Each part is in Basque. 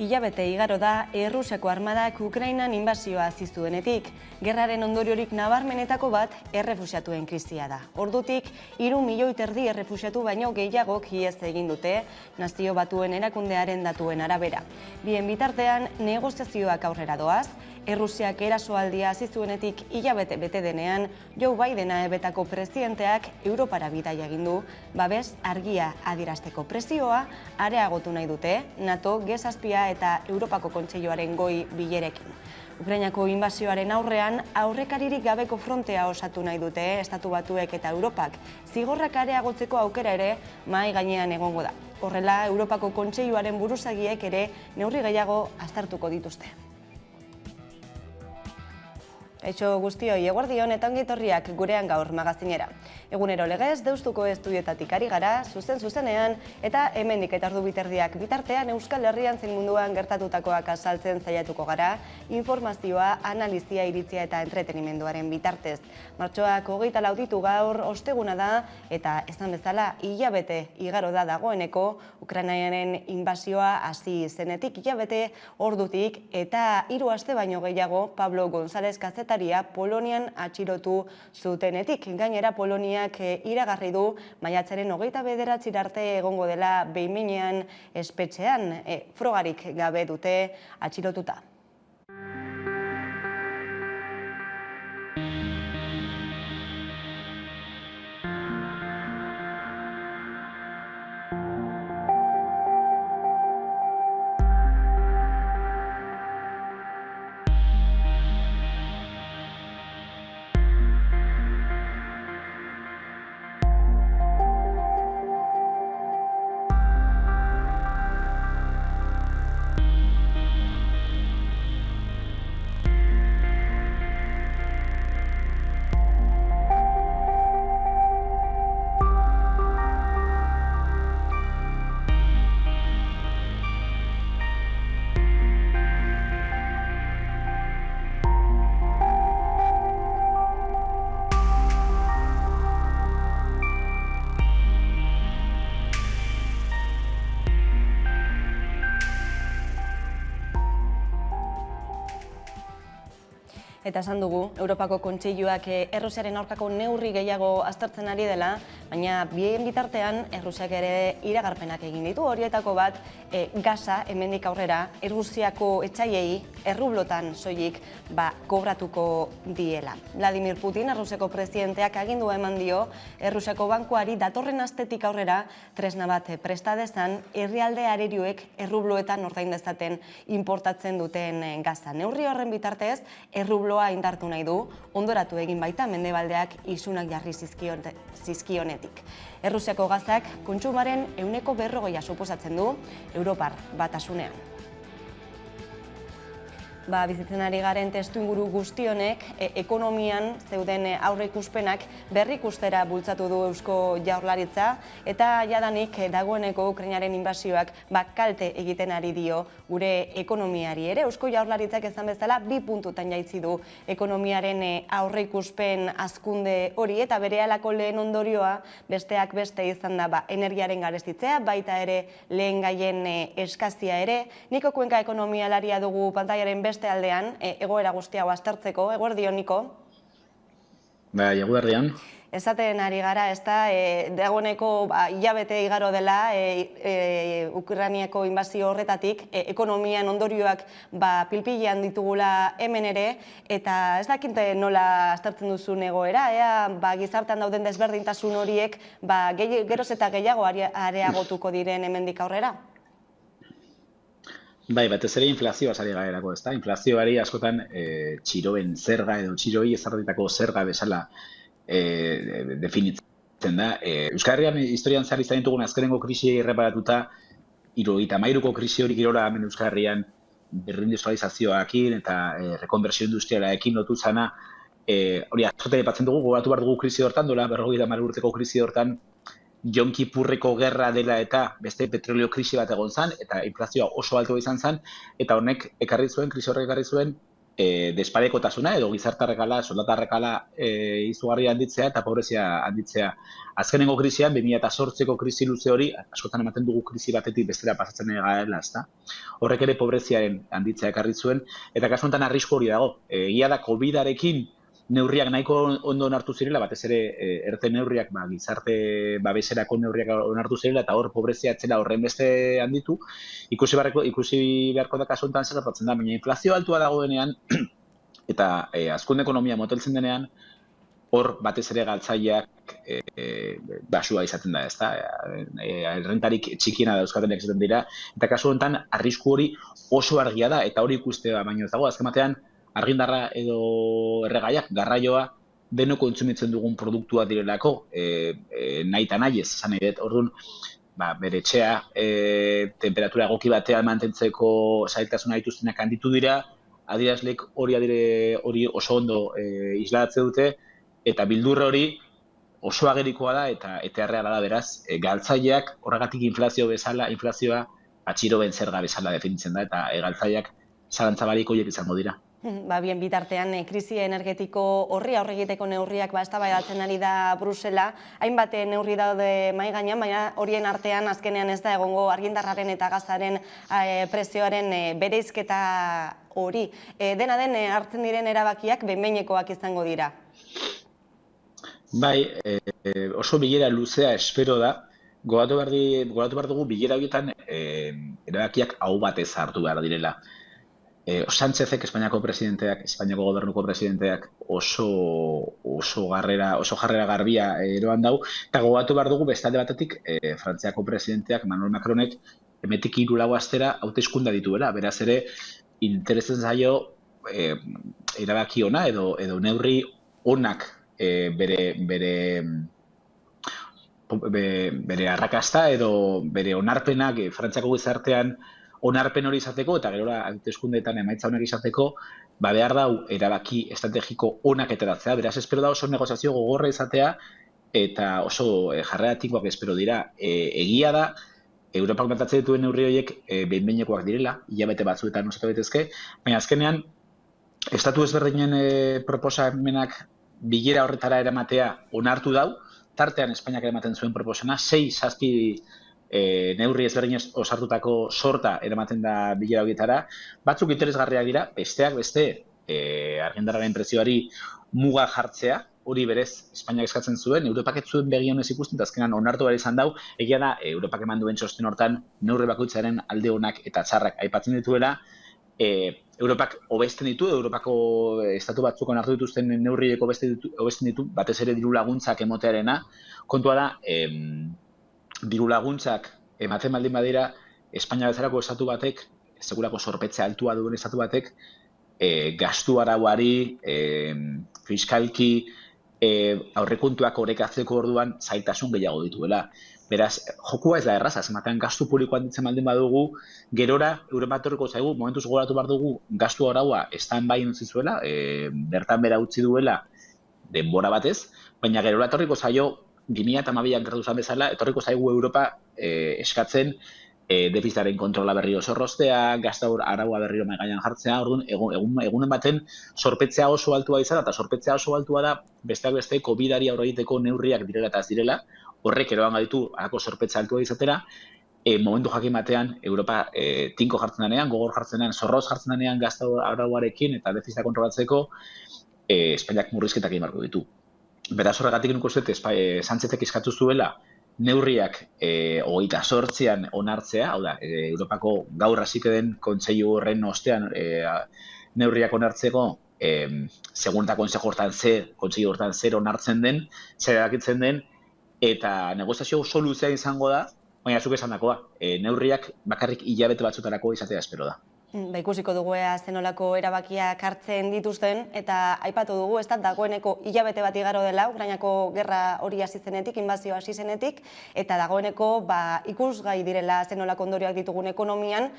Hilabete igaro da Errusiako armadak Ukrainan inbasioa hasi zuenetik. Gerraren ondoriorik nabarmenetako bat errefuxiatuen krisia da. Ordutik 3,5 milioi errefuxiatu baino gehiagok ihes egin dute, Nazio Batuen erakundearen datuen arabera. Bien bitartean negoziazioak aurrera doaz, Errusiak erasoaldia hasi zuenetik hilabete bete denean, Joe Bidena ebetako presidenteak Europara bidaia egin du, babes argia adierazteko presioa areagotu nahi dute NATO, G7 eta Europako Kontseiluaren goi bilerekin. Ukrainako inbasioaren aurrean aurrekaririk gabeko frontea osatu nahi dute Estatu Batuek eta Europak. Zigorrak areagotzeko aukera ere mahai gainean egongo da. Horrela, Europako Kontseiluaren buruzagiek ere neurri gehiago aztertuko dituzte. Eixo guztioi, eguerdion eta ongi etorriak gurean gaur magazinera. Egunero legez, Deustuko estudioetatik ari gara, zuzenean, eta hemendik eta ordu biterdiak bitartean Euskal Herrian zein munduan gertatutakoak azaltzen saiatuko gara, informazioa, analizia, iritzia eta entretenimenduaren bitartez. Martxoak 24 ditu gaur, osteguna da, eta esan bezala, hilabete igaro da dagoeneko, Ukrainaren inbasioa hasi zenetik hilabete ordutik, eta 3 aste baino gehiago Pablo González kazetaria Polonian atxilotu zutenetik. Gainera, Poloniak iragarri du maiatzaren 29 arte egongo dela behin-behinean espetxean, frogarik gabe dute atxilotuta. Eta esan dugu, Europako Kontseiluak Errusiaren aurkako neurri gehiago aztertzen ari dela, baina bien bitartean Errusiak ere iragarpenak egin ditu. Horietako bat, gasa hemendik aurrera Errusiako etsaiei errublotan soilik kobratuko diela. Vladimir Putin, Errusiako presidenteak agindua eman dio, Errusiako bankuari datorren astetik aurrera tresna bat presta dezan, herrialde arerioek errubloetan ordain dezaten importatzen duten gasa. Neurri horren bitartez, errubloa indartu nahi du, ondoratu egin baita mendebaldeak isunak jarri zizkionetik. Errusiako gazak kontsumaren 40% suposatzen du Europar Batasunean. Bizitzen ari garen testuinguru guzti honek ekonomian zeuden aurreikuspenak berrikustera bultzatu du Eusko Jaurlaritza eta jadanik dagoeneko Ukrainaren inbasioak kalte egiten ari dio gure ekonomiari ere. Eusko Jaurlaritzak esan bezala 2 puntutan jaitzi du ekonomiaren aurreikuspen hazkunde hori eta berehalako lehen ondorioa besteak beste izan da energiaren garestitzea, baita ere lehen gaien eskazia ere. Niko Kuenka ekonomialaria dugu pantailaren beste aldean, egoera guzti hau aztertzeko, eguerdion, Niko? Eguerdion. Esaten ari gara, ez da, dagoeneko hilabete igaro dela Ukrainiako inbazio horretatik, ekonomian ondorioak pilpilean ditugula hemen ere, eta ez dakinte nola aztertzen duzun egoera, gizartean dauden desberdintasun horiek geroz eta gehiago areagotuko diren hemendik aurrera? Batez ere inflazioa sari garelako, ez da? Inflazioari askotan txiroen zerga edo txiroi ezarritako zerga bezala definitzen da. Euskal Herrian historian zehar izan ditugun azkenengo krisi erreparatuta, 73ko krisi hori girora hemen Euskal Herrian berrindustrializazioarekin eta rekonbertsio industrialarekin lotu zana, hori askotan aipatzen dugu, gogoratu behar dugu krisi hortan, dola 50 urteko krisi hortan, Yom Kipurreko gerra dela eta beste petrolio krisi bat egon zen, eta inflazioa oso altua izan zen, eta honek krisi horrek ekarri zuen, desparekotasuna edo gizartarrekala, soldatarrekala izugarri handitzea eta pobrezia handitzea. Azkenengo krisian, 2008ko krisi luze hori, askotan ematen dugu krisi batetik bestera pasatzen garela, ezta? Horrek ere pobreziaren handitzea ekarri zuen, eta kasu honetan arrisku hori dago. Egia da COVID-arekin neurriak nahiko ondo onartu zirela, batez ere erte neurriak, gizarte babeserako neurriak onartu zirela, eta hor pobrezia etzela horren beste handitu. Ikusi beharko da kasu honetan zer gertatzen da, baina inflazio altua dagoenean, eta hazkunde ekonomia moteltzen denean, hor batez ere galtzaileak basua izaten da, ezta? Errentarik txikiena dauzkatenek izaten dira, eta kasu honetan arrisku hori oso argia da, eta hori ikustea baino ez dago, azken batean argindarra edo erregaiak, garraioa, deno kontsumitzen dugun produktua direlako, nahi eta nahi ez, esan nahi dut, orduan, bere etxea, temperatura egoki batean mantentzeko zailtasuna dituztenak handitu dira, adierazleek hori oso ondo islatze dute, eta bildurra hori oso agerikoa da eta erreala da beraz, galtzaileak horregatik inflazioa atxiroben zerga bezala definitzen da, eta galtzaileak zalantzabarik horiek izango dira. Bien bitartean, krisi energetiko horri aurre egiteko neurriak eztabaidatzen ari da Brusela. Hainbat neurri daude mahai gainean, baina horien artean azkenean ez da egongo argindarraren eta gazaren prezioaren bereizketa hori. Dena den hartzen diren erabakiak behin-behinekoak izango dira. Bai, oso bilera luzea espero da. Gogatu behar dugu bilera horietan erabakiak hau batez hartu behar direla. Sánchezek, Espainiako gobernuko presidenteak oso jarrera garbia eroan dau, eta gogatu behar dugu bestalde batetik Frantziako presidenteak, Emmanuel Macronek, hemetik 3-4 astera hauteskunda dituela, beraz ere interesen zaio erabaki ona edo neurri onak bere arrakasta edo bere onarpenak Frantziako gizartean onarpen hori izateko, eta gerora hauteskundeetan emaitza honak izateko, behar dau erabaki estrategiko onak ateratzea, beraz espero da oso negoziazio gogorra izatea, eta oso jarreratinkoak espero dira. Egia da, Europak plantatzen dituen neurri horiek behin-behinekoak direla, hilabete batzuetan osatu daitezke, baina azkenean, estatu ezberdinen proposamenak bilera horretara eramatea onartu dau, tartean Espainiak eramaten zuen proposena, 6-7 neurri ezberdin osartutako sorta eramaten da bilera horietara, batzuk interesgarriak dira, besteak beste argindarraren prezioari muga jartzea, hori berez Espainiak eskatzen zuen, Europak ez zuen begi honez ikusten, eta azkenan onartu behar izan dau, egia da, Europak eman duen txosten hortan neurri bakoitzaren alde onak eta txarrak aipatzen dituela, Europak hobesten ditu, Europako estatu batzuk onartu dituzten neurriek hobesten ditu, batez ere diru laguntzak emotearena, kontua da, diru laguntzak ematen baldin badira, Espainia bezalako estatu batek, segurako zorpetze altua duen estatu batek, gastu arauari, fiskalki, aurrekontuak orekatzeko orduan zailtasun gehiago dituela. Beraz, jokua ez da erraza, ematen gastu publikoan ditzen baldin badugu, gerora, Europa etorriko zaigu, momentuz gogoratu behar dugu, gastu araua stand-by utzi zuela, bertan bera utzi duela denbora batez, baina gerora etorriko zaio, 2012an gertatu zen bezala, etorriko zaigu Europa eskatzen defizitaren kontrola berriro zorroztea, gastu araua berriro mahai gainean jartzea, orduan egunen baten sorpetzea oso altua izan, eta sorpetzea oso altua da besteak beste COVID-ari aurre egiteko neurriak direla eta ez direla, horrek eroan gaditu halako sorpetzea altua izatera, momentu jakin batean Europa tinko jartzen denean, gogor jartzen denean, zorroz jartzen denean gastu arauarekin eta defizita kontrolatzeko Espainiak murrizketak egin beharko ditu. Beraz horregatik nuko zuet, Sánchezek eskatu zuela neurriak 28an onartzea, hau da, Europako gaur hasiko den kontseilu horren ostean neurriak onartzeko, segun eta kontseilu hortan zer onartzen den, zer erakitzen den, eta negoziazio oso luzea izango da, baina zuk esandakoa, neurriak bakarrik hilabete batzutarako izatea espero da. Ikusiko dugu ea zenolako erabakiak hartzen dituzten, eta aipatu dugu, ez da, dagoeneko hilabete bat igaro dela, Ukrainako gerra hori hasi zenetik, inbazioa hasi zenetik, eta dagoeneko ikusgai direla zenolako ondorioak ditugun ekonomian,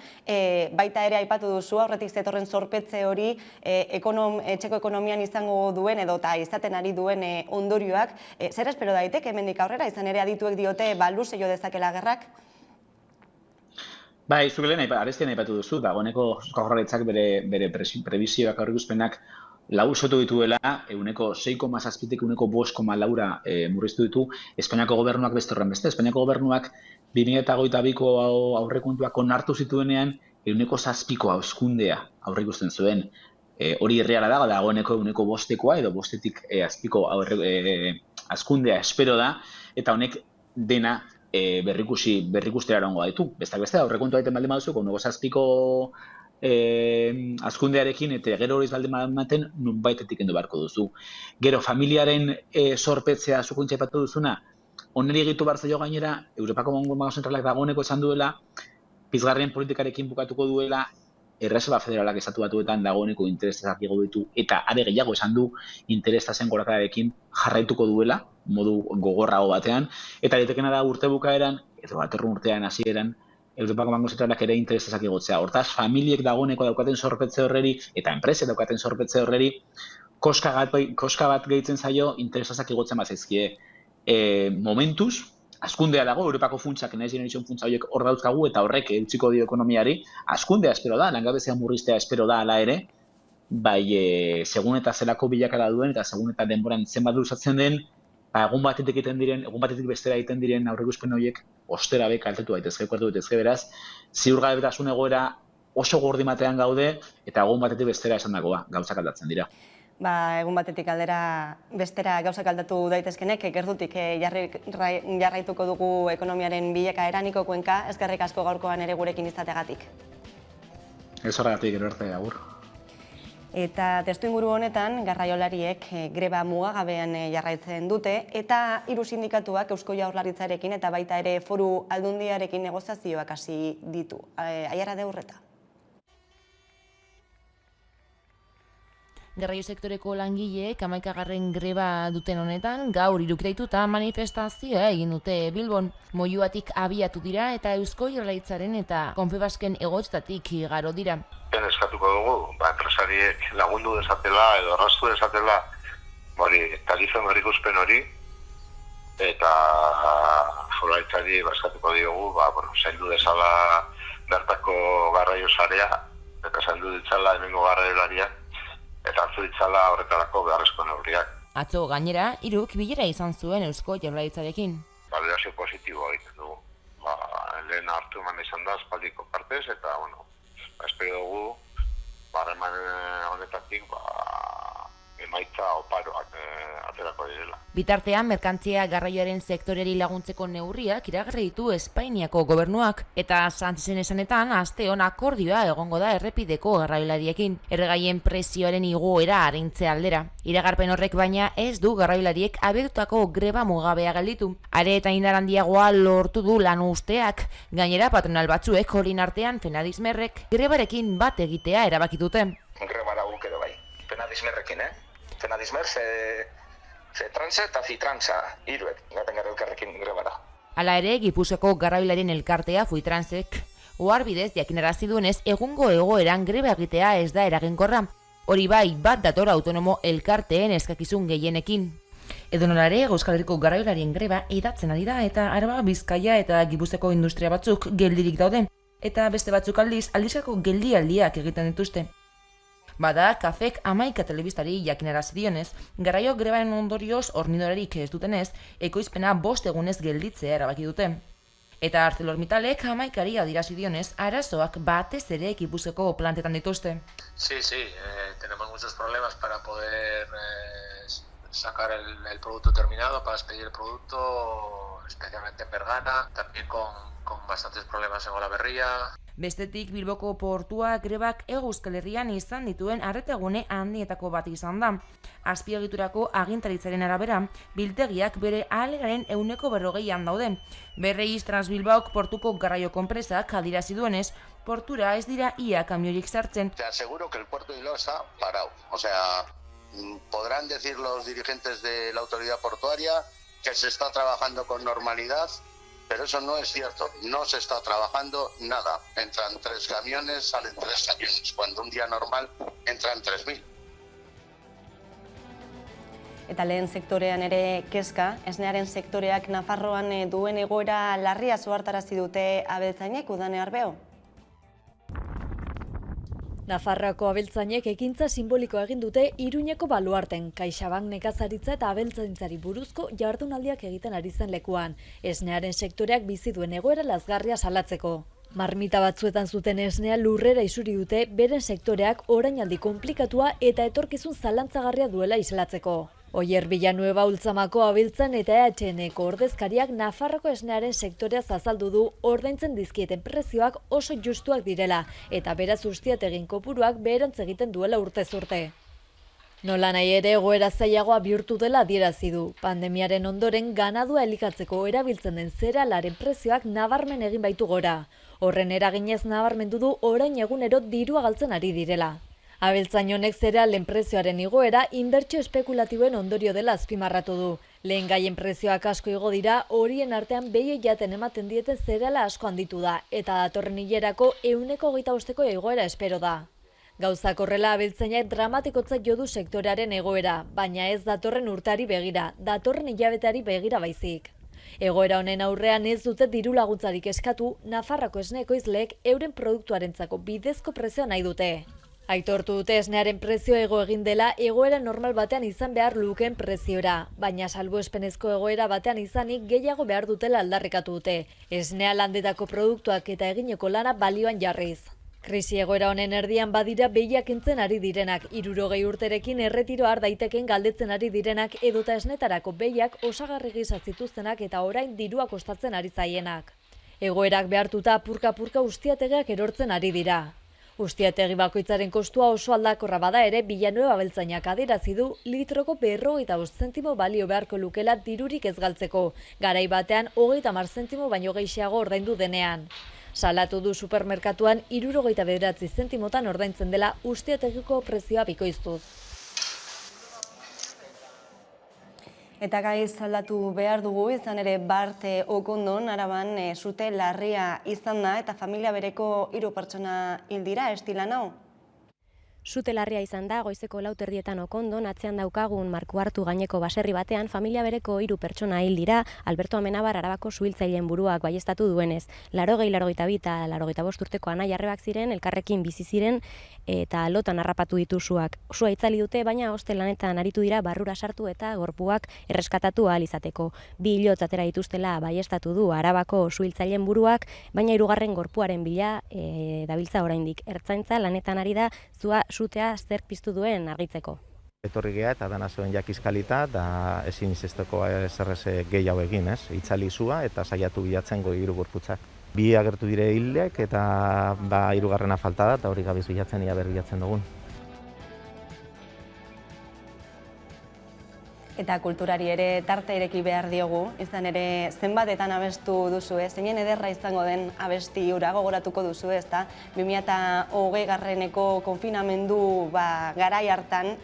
baita ere aipatu duzu, aurretik zetorren zorpetze hori etxeko ekonomian izango duen edo eta izaten ari duen ondorioak. Zer espero daiteke hemendik aurrera, izan ere adituek diote luze jo dezakela gerrak? Bai, zuk lehen arestian aipatu duzu, dagoeneko Eusko Jaurlaritzak bere prebizioak aurreikuspenak lausotu dituela, 6,7tik 5,4 murriztu ditu, Espainiako gobernuak beste horren beste. Espainiako gobernuak 2022ko aurrekontuak onartu zituenean 7ko hazkundea aurreikusten zuen. Hori irreala da, dagoeneko 5koa edo 5tik azpiko hazkundea espero da, eta honek dena berrikustera erango ditu. Besteak beste, aurrekontua egiten baldin baduzu, 7ko hazkundearekin, eta gero hori baldin badaten, nunbaitetik kendu beharko duzu. Gero, familiaren zorpetzea zukuntza aipatu duzuna, oneri egitu behar zaio gainera, Europako Banku Zentralak dagoeneko esan duela, pizgarrien politikarekin bukatuko duela, Erreserba Federalak Estatu Batuetan dagoeneko interesak igo ditu, eta are gehiago esan du interestasen gorakadarekin jarraituko duela, modu gogorrago batean, eta litekena da urte bukaeran, edo datorren urtean hasieran, Europako Banku Zentralak ere interesak igotzea. Hortaz, familiek dagoeneko daukaten zorpetze horreri, eta enpresek daukaten zorpetze horreri, koska bat gehitzen zaio interesak igotzen bazaizkie. Momentuz, hazkundea dago, Europako funtsak, Next Generation funtsa horiek hor dauzkagu, eta horrek eutsiko dio ekonomiari, hazkundea espero da, langabezia murriztea espero da ala ere, bai, segun eta zelako bilakara duen, eta segun eta denboran zenbat luzatzen den, egun batetik bestera egiten diren aurreikuspen horiek ostera be kaltetu daitezke, kuartu daitezke, beraz, ziurgabetasun egoera oso gordi batean gaude, eta egun batetik bestera esandakoa, gauzak aldatzen dira. Egun batetik aldera bestera gauzak aldatu daitezkenek, gertutik jarraituko dugu ekonomiaren bilakaera. Niko Cuenca, eskerrik asko gaurkoan ere gurekin izateagatik. Ez horregatik, gero arte, agur. Eta testuinguru honetan, garraiolariek greba mugagabean jarraitzen dute, eta 3 sindikatuak Eusko Jaurlaritzarekin eta baita ere Foru Aldundiarekin negoziazioak hasi ditu. Aiara de Urreta. Garraio sektoreko langileek 11. greba duten honetan, gaur irukitaituta manifestazioa egin dute Bilbon. Moiuatik abiatu dira eta Eusko Jaurlaritzaren eta Confebasken egotztatik igaro dira. Eskatuko dugu, enpresariek lagundu dezatela edo erraztu dezatela tarifen berrikuspen hori, eta Jaurlaritzari eskatuko diogu, zaindu dezala bertako garraio sarea, eta zaindu ditzala hemengo garraiolaria, eta hartu ditzala horretarako beharrezko neurriak. Atzo gainera, Hiruk bilera izan zuen Eusko Jaurlaritzarekin. Balorazio positiboa egiten dugu. Lehen hartu eman izan da aspaldiko partez, eta, espero dugu, harreman honetatik, emaitza oparoak aterako direla. Bitartean, merkantzia garraioaren sektoreri laguntzeko neurriak iragarri ditu Espainiako gobernuak, eta Sánchezen esanetan aste on akordioa egongo da errepideko garraiolariekin, erregaien prezioaren igoera arintze aldera. Iragarpen horrek baina ez du garraiolariek abiatutako greba mugabea gelditu. Are eta indar handiagoa lortu du lan usteak, gainera patronal batzuek horien artean Fenadismerrek grebarekin bat egitea erabaki dute. Grebara guk ere bai, Fenadismerrekin, Fenadismer, Fetransa eta Fitransa, hiruek, gaten gara elkarrekin grebara. Hala ere, Gipuzkoako garraiolarien elkartea Fuitransek oharbidez jakinarazi duenez egungo egoeran greba egitea ez da eraginkorra. Hori bai, bat dator autonomo elkarteen eskakizun gehienekin. Edonolare, Euskal Herriko garraiolarien greba edatzen ari da eta Araba, Bizkaia eta Gipuzkoako industria batzuk geldirik daude. Eta beste batzuk aldizkako geldialdiak egiten dituzte. Bada, Kafek 11 telebistari jakinarazi dionez, garraio grebaren ondorioz hornidorarik ez dutenez, ekoizpena 5 egunez gelditzea erabaki dute. Eta ArcelorMittalek 11 adierazi dionez, arazoak batez ere Gipuzkoako plantetan dituzte. Sí, tenemos muchos problemas para poder sacar el producto terminado, para expedir el producto, especialmente en Bergana, también con con bastantes problemas en Olaberria. Bestetik, Bilboko portua grebak Hego Euskal Herrian izan dituen arretegune handietako bat izan da. Azpiegiturako agintaritzaren arabera, biltegiak bere ahalegaren 40%an daude. Berreiz Transbilbaok portuko garraio konpresak adierazi duenez, portura ez dira ia kamiorik sartzen. Te aseguro que el puerto de Bilbao está parado. O sea, podrán decir los dirigentes de la autoridad portuaria que se está trabajando con normalidad, pero eso no es cierto. No se está trabajando nada. Entran 3 camiones, salen 3 camiones, cuando un día normal entran 3.000. Eta lehen sektorean ere kezka, esnearen sektoreak Nafarroan duen egoera larria zuhartarazi dute abeltzainek udane arbeo. Nafarroako abeltzainek ekintza simbolikoa egin dute Iruñeko baluarten, CaixaBank nekazaritza eta abeltzaintzari buruzko jardunaldiak egiten ari zen lekuan, esnearen sektoreak bizi duen egoera lazgarria salatzeko. Marmita batzuetan zuten esnea lurrera isuri dute beren sektoreak orainaldi konplikatua eta etorkizun zalantzagarria duela islatzeko. Oier Villanueva Ultzamako abeltzan eta EHNeko ordezkariak Nafarroko esnearen sektorea azaldu du ordaintzen dizkieten prezioak oso justuak direla eta beraz ustiategin kopuruak beherantz egiten duela urtez urte. Nola nahi ere egoera zailagoa bihurtu dela adierazi du. Pandemiaren ondoren ganadua elikatzeko erabiltzen den zerealaren prezioak nabarmen egin baitu gora. Horren eraginez nabarmendu du orain egunero dirua galtzen ari direla. Abeltzain honek zerealen prezioaren igoera inbertsio espekulatiboen ondorio dela azpimarratu du. Lehen gaien prezioak asko igo dira, horien artean behi jaten ematen dieten zereala asko handitu da, eta datorren hilerako 25%ko egoera espero da. Gauzak horrela abeltzainak dramatikotzat jo du sektorearen egoera, baina ez datorren urteari begira, datorren hilabeteari begira baizik. Egoera honen aurrean ez dute diru laguntzarik eskatu, Nafarroko esne ekoizleek euren produktuarentzako bidezko prezioa nahi dute. Aitortu dute esnearen prezio ego egin dela egoera normal batean izan behar lukeen preziora, baina salbuespenezko egoera batean izanik gehiago behar dutela aldarrikatu dute. Esnea landetako produktuak eta egineko lana balioan jarriz. Krisi egoera honen erdian badira behiak entzen ari direnak, 60 urterekin erretiro har daiteken galdetzen ari direnak edota esnetarako behiak osagarri gisa zituztenak eta orain dirua kostatzen ari zaienak. Egoerak behartuta apurka-apurka ustiategiak erortzen ari dira. Ustiategi bakoitzaren kostua oso aldakorra bada ere, Villanueva abeltzainak adierazi du litroko 55 zentimo balio beharko lukela dirurik ez galtzeko, garai batean 30 zentimo baino gehiago ordaindu denean. Salatu du supermerkatuan 69 zentimotan ordaintzen dela ustiategiko prezioa bikoiztuz. Eta gaiz aldatu behar dugu, izan ere Bart Okondon, Araban sute larria izan da eta familia bereko 3 pertsona hil dira, estilan hau? Sute larria izan da, goizeko 4:00 Okondon, atzean daukagun Marku Hartu gaineko baserri batean, familia bereko 3 pertsona hil dira, Alberto Amenabar Arabako suhiltzaileen buruak baieztatu duenez. 82 eta 85 urteko anai-arrebak ziren, elkarrekin bizi ziren eta lotan harrapatu ditu suak. Sua itzali dute, baina hostel lanetan aritu dira barrura sartu eta gorpuak erreskatatu ahal izateko. 2 hilotz atera dituztela baieztatu du Arabako suhiltzaileen buruak, baina 3. gorpuaren bila dabiltza oraindik. Ertzaintza lanetan ari da sutea zer piztu duen argitzeko. Etorri geha eta dana zuen jakizkalita, da ezin izesteko eserrez gehiago egin, ez? Itzali zua eta saiatu bilatzen 3 gorputzak. 2 agertu dire hildek eta 3. falta da, eta hori gabiz bilatzen, ia berbilatzen dugun. Eta kulturari ere tarte ireki behar diogu, izan ere zenbatetan abestu duzu, zeinen ederra izango den abesti hura gogoratuko duzu, ezta? 2020 konfinamendu garai hartan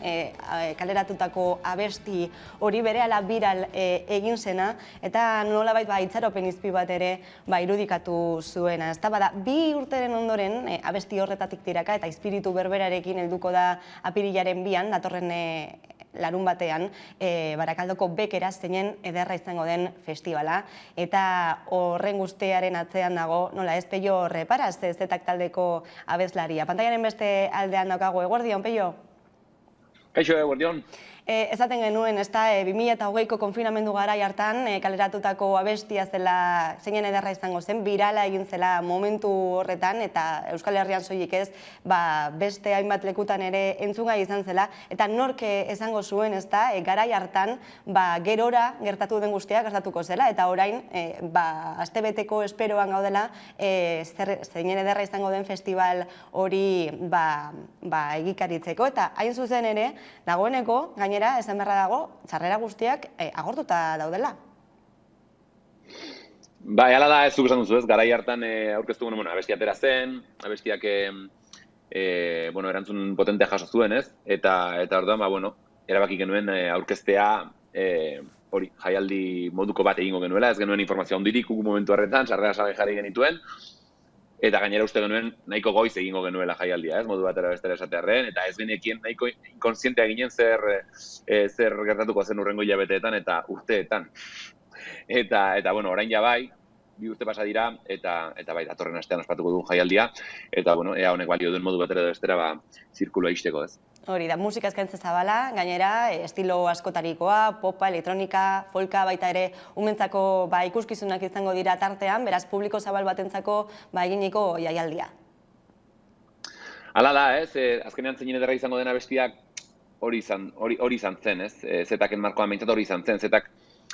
kaleratutako abesti hori berehala viral egin zena, eta nolabait itxaropen izpi bat ere irudikatu zuena, ezta? Bada, 2 urteren ondoren abesti horretatik tiraka eta espiritu berberarekin helduko da apirilaren 2an, datorren larun batean, Barakaldoko Bekera zeinen ederra izango den festivala. Eta horren guztiaren atzean dago, nola ez, Peio Reparaz, Zetak taldeko abeslaria. Pantaiaren beste aldean daukago, eguerdion, Peio? Kaixo, eguerdion. Ezaten genuen, ez da, 2020ko konfinamendu garai hartan, kaleratutako abestia zela, zeinen ederra izango zen, birala egin zela momentu horretan, eta Euskal Herrian soilik ez, beste hainbat lekutan ere entzungai izan zela, eta nork esango zuen, ez da, garai hartan, gerora gertatu den guztia gertatuko zela, eta orain, astebeteko esperoan gaudela, zeinen ederra izango den festival hori egikaritzeko, eta hain zuzen ere, dagoeneko, gainera, esan beharra dago, sarrera guztiak agortuta daudela. Hala da, ez zuk esan duzu ez, garai hartan aurkeztu abestia atera zen, abestiak erantzun potentea jaso zuen ez, eta orduan, erabaki genuen aurkeztea hori, jaialdi moduko bat egingo genuela, ez genuen informazioa hondirik momentu horretan, sarrera salgai jarri genituen, eta gainera uste genuen nahiko goiz egingo genuela jaialdia, ez, modu batera bestera esatearren, eta ez genekien nahiko inkonsientea ginen zer gertatuko zen urrengo hilabeteetan eta urteetan. Eta orain ja bai, 2 urte pasa dira, eta bai, datorren astean ospatuko dugun jaialdia, eta ea honek balio duen modu batera bestera zirkulua ixteko ez. Hori da, musika eskaintza zabala, gainera, estilo askotarikoa, popa, elektronika, folka, baita ere, umentzako ikuskizunak izango dira tartean, beraz, publiko zabal batentzako eginiko jaialdia. Hala da, ez, azkenean zein ederra izango dena bestiak hori izan zen, ez, Zetaken markoan behintzat hori izan zen, Zetak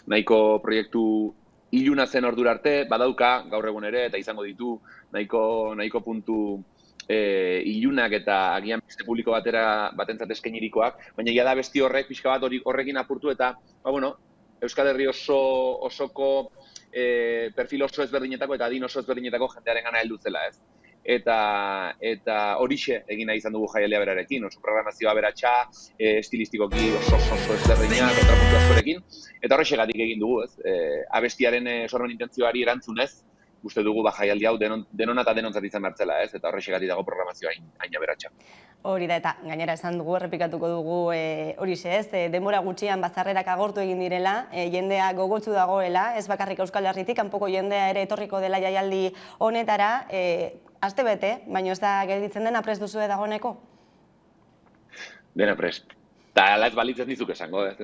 nahiko proiektu iluna zen ordura arte, badauka, gaur egun ere, eta izango ditu nahiko puntu ilunak eta agian beste publiko batentzat eskainirikoak, baina ja da besti horrek, pixka bat horrekin apurtu eta, Euskal Herri osoko perfil oso ezberdinetako eta adin oso ezberdinetako jendearen gana heldu zela, ez? Eta horixe egin nahi izan dugu jaialdia berarekin, oso programazioa beratxa, estilistikoki oso ezberdina, kontrapuntu askorekin, eta horrexegatik egin dugu, ez? Abestiaren sormen intentzioari erantzunez, uste dugu jaialdi hau denona eta denontzat izan bertzela, ez? Eta horrexegatik dago programazioa haina beratxa. Hori da, eta gainera esan dugu, errepikatuko dugu horixe ez, denbora gutxian bazarrerak agortu egin direla, jendea gogotsu dagoela, ez bakarrik Euskal Herritik, kanpoko jendea ere etorriko dela jaialdi honetara, astebete, baina ez da gelditzen dena prest duzue dagoeneko? Dena prest. Eta ala ez balitzen dizuk esango, ez?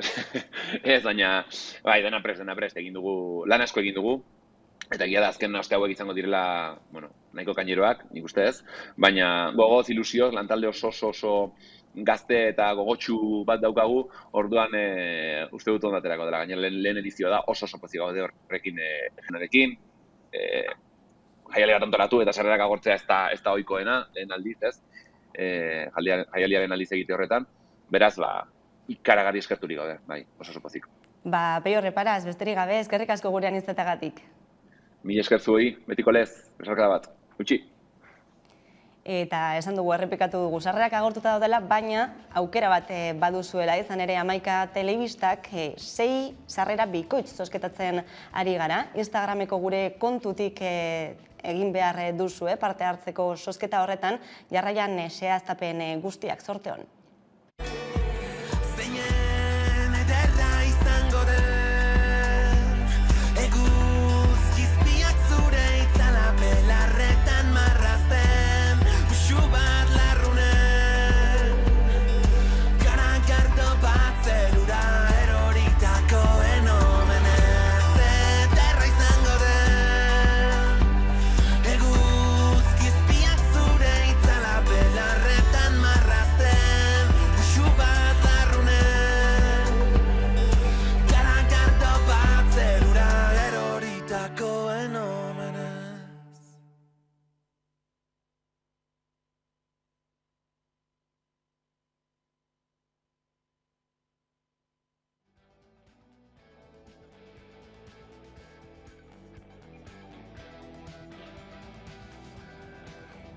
Ez, baina, dena prest, egin dugu, lan asko egin dugu, eta egia da azken aste hauek izango direla, nahiko kaineroak, nik uste ez, baina gogoz, ilusioz, lantalde oso gazte eta gogotsu bat daukagu, orduan uste dut ondaterako dela, gainera lehen edizioa da, oso pozik gaude horrekin jenarekin, jaialia bat antolatu eta sarrerak agortzea ez da ohikoena, lehen aldiz ez, jaialiaren aldiz egite horretan, beraz, ikaragarri eskerturik gaude, oso pozik. Peio Reparaz, besterik gabe, eskerrik asko gurean iztetagatik. Mila esker zuei, betiko lez, besarkada bat. Utsi. Eta esan dugu, errepikatu dugu, sarrerak agortuta daudela, baina aukera bat baduzuela, izan ere 11 telebistak 6 sarrera bikoitz zozketatzen ari gara. Instagrameko gure kontutik egin behar duzue, parte hartzeko zozketa horretan, jarraian zehaztapen guztiak, zorte hon.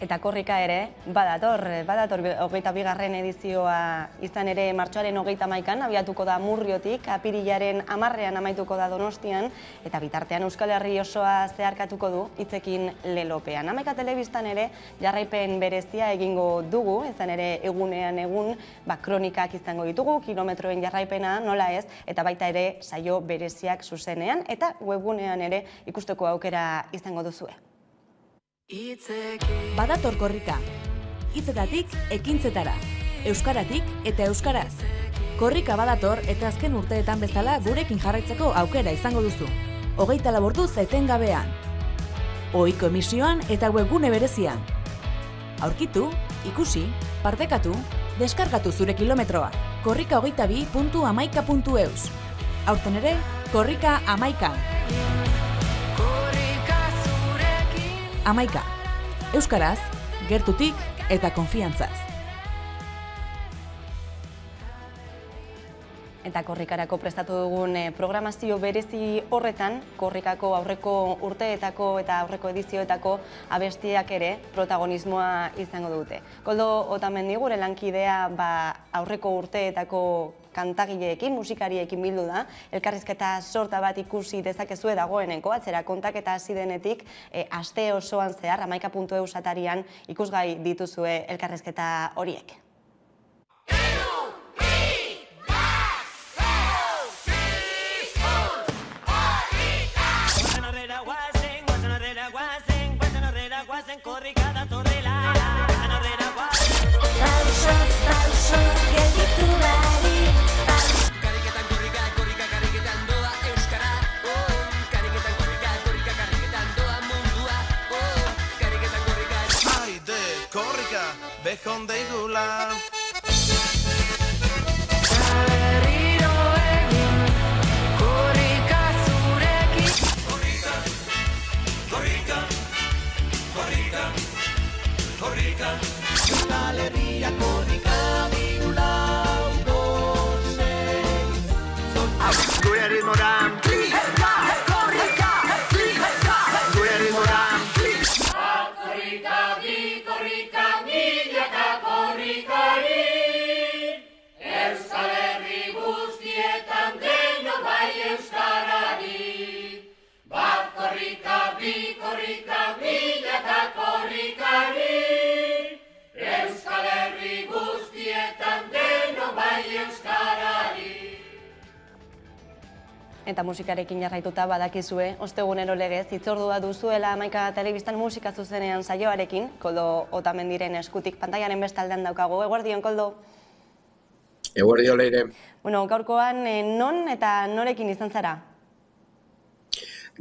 Eta korrika ere, badator 22. edizioa izan ere martxoaren 31an abiatuko da Murriotik, apirilaren 10ean amaituko da Donostian, eta bitartean Euskal Herri osoa zeharkatuko du hitzekin lelopean. 11 telebistan ere jarraipen berezia egingo dugu, izan ere egunean egun kronikak izango ditugu, kilometroen jarraipena nola ez, eta baita ere saio bereziak zuzenean, eta webgunean ere ikusteko aukera izango duzue. Badator korrika, hitzetatik ekintzetara, euskaratik eta euskaraz. Korrika badator eta azken urteetan bezala gurekin jarraitzeko aukera izango duzu. 24 orduz etengabean. Ohiko emisioan eta webgune berezian. Aurkitu, ikusi, partekatu, deskargatu zure kilometroa. korrika22.amaika.eus. Aurten ere, Korrika Amaika. Amaika. Euskaraz, gertutik eta konfiantzaz. Eta korrikarako prestatu dugun programazio berezi horretan, korrikako aurreko urteetako eta aurreko edizioetako abestiak ere protagonismoa izango dute. Koldo Otamendi gure lankidea aurreko urteetako kantagileekin, musikariekin bildu da, elkarrizketa sorta bat ikusi dezakezue dagoeneko, atzera kontaketa hasi denetik, aste osoan zehar, amaika.eus atarian ikusgai dituzue elkarrizketa horiek. Bejon deigula. Berriro egin korrika zurekin. Korrika, korrika, korrika, korrika. Euskal Herria korrika dirula udosei. Gure ritmoran. Korrika, gure ritmoran. Korrika, bi korrika. Euskal Herri guztietan deno bai euskarari. Bat korrika, bi korrika, milaka korrikari. Euskal Herri guztietan deno bai euskarari. Eta musikarekin jarraituta badakizue, ostegunero legez, hitzordua duzuela Amaika Telebistan musika zuzenean saioarekin, Koldo Otamendiren eskutik pantaiaren bestaldean daukagu. Eguerdion, Koldo? Eguerdion, Leire. Bueno, gaurkoan non eta norekin izan zara?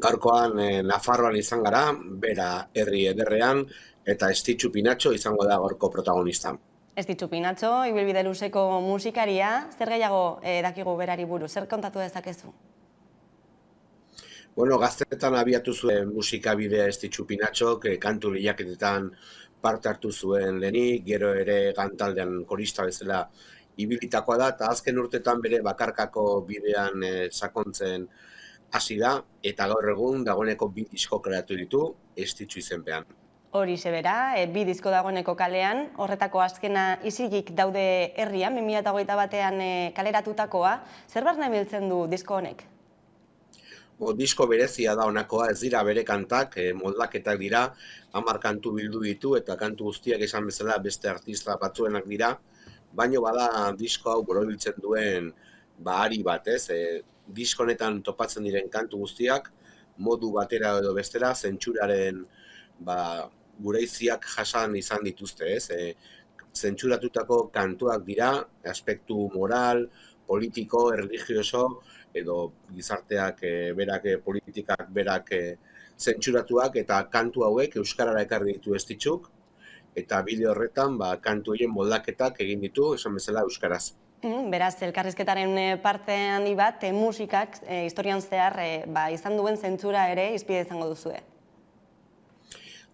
Gaurkoan Nafarroan izan gara, bera herri ederrean, eta Estitxu Pinatxo izango da gaurko protagonista. Estitxu Pinatxo, ibilbide luzeko musikaria, zer gehiago dakigu berari buruz, zer kontatu dezakezu? Bueno, gaztetan abiatu zuen musikabidea Estitxu Pinatxok, kantu lehiaketetan parte hartu zuen lehenik, gero ere gantaldean korista bezala ibilitakoa da, eta azken urtetan bere bakarkako bidean sakontzen hasi da, eta gaur egun dagoeneko 2 disko kreatu ditu Estitxu izenpean. Horixe bera, 2 disko dagoeneko kalean, horretako azkena isilik daude herrian, 2008 batean kaleratutakoa, zer barne biltzen du disko honek? Disko berezia da honakoa, ez dira bere kantak, moldaketak dira, 10 kantu bildu ditu eta kantu guztiak esan bezala beste artista batzuenak dira, baino bada disko hau borobiltzen duen ari bat, ez? Disko honetan topatzen diren kantu guztiak, modu batera edo bestera, zentsuraren gureiziak jasan izan dituzte, ez? Zentsuratutako kantuak dira, aspektu moral, politiko, religioso, edo gizarteak berak, politikak berak zentsuratuak, eta kantu hauek euskarara ekarri ditu Estitxuk, eta bideo horretan kantu horien moldaketak egin ditu, esan bezala euskaraz. Beraz, elkarrizketaren parte handi bat, musikak historian zehar izan duen zentsura ere hizpide izango duzue.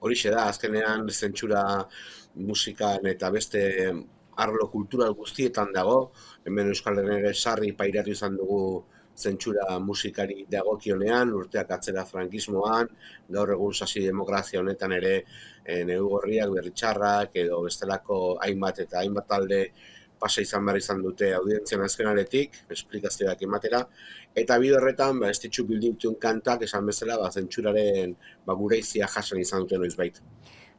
Horixe da, azkenean zentsura musikan eta beste arlo kultural guztietan dago, hemen Euskal Herrian ere sarri pairatu izan dugu zentsura musikari dagokionean, urteak atzera frankismoan, gaur egun sasi demokrazia honetan ere Negu Gorriak, Berritxarrak edo bestelako hainbat eta hainbat talde pasa izan behar izan dute audientzian azkenaletik, esplikazioak ematera, eta bide horretan Estitxu bildu dituen kantak esan bezala zentsuraren gureizia jasan izan dute noizbait.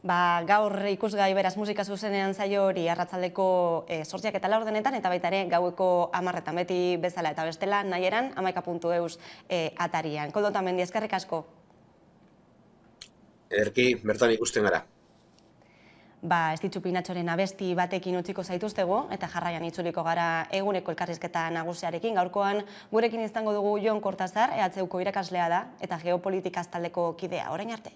Gaur ikusgai beraz musika zuzenean saio hori arratsaldeko 8 eta 4 eta baita ere gaueko 10 beti bezala eta bestela nahieran amaika.eus atarian. Koldo Otamendi, eskerrik asko. Ederki, bertan ikusten gara. Estitxu Pinatxoren abesti batekin utziko zaituztegu, eta jarraian itzuliko gara eguneko elkarrizketa nagusiarekin. Gaurkoan gurekin izango dugu Jon Kortazar, EHUko irakaslea da, eta geopolitikaz taldeko kidea. Orain arte.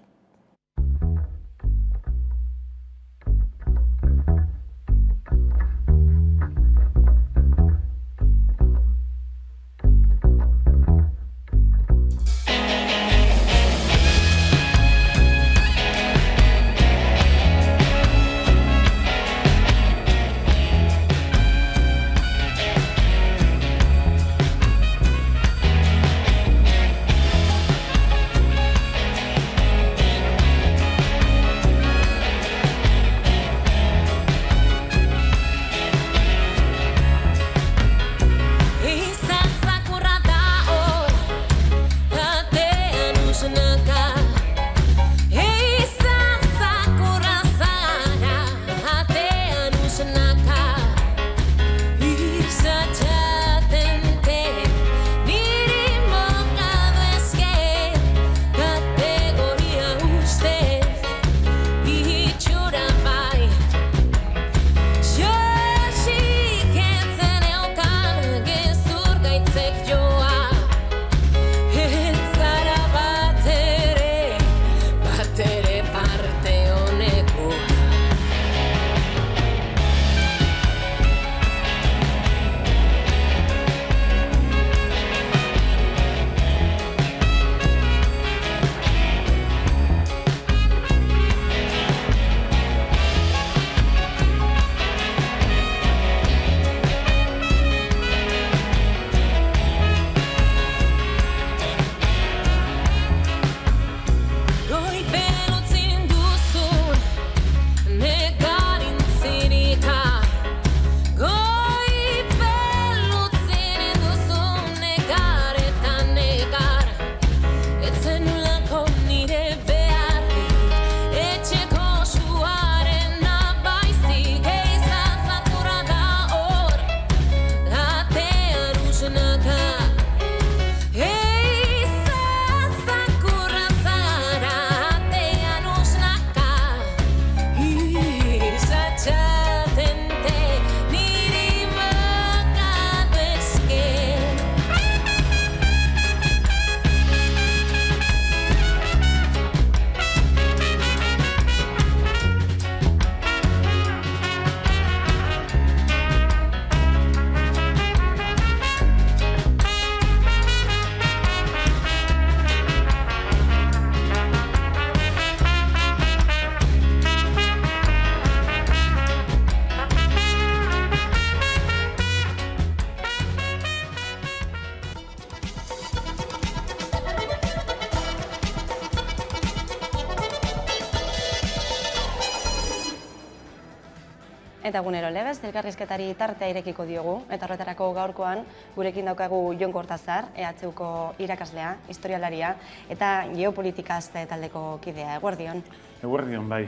Eta egunero legez, elkarrizketari tartea irekiko diogu, eta horretarako gaurkoan gurekin daukagu Jon Kortazar, EHUko irakaslea, historialaria, eta geopolitikaz taldeko kidea. Eguerdion. Eguerdion, bai.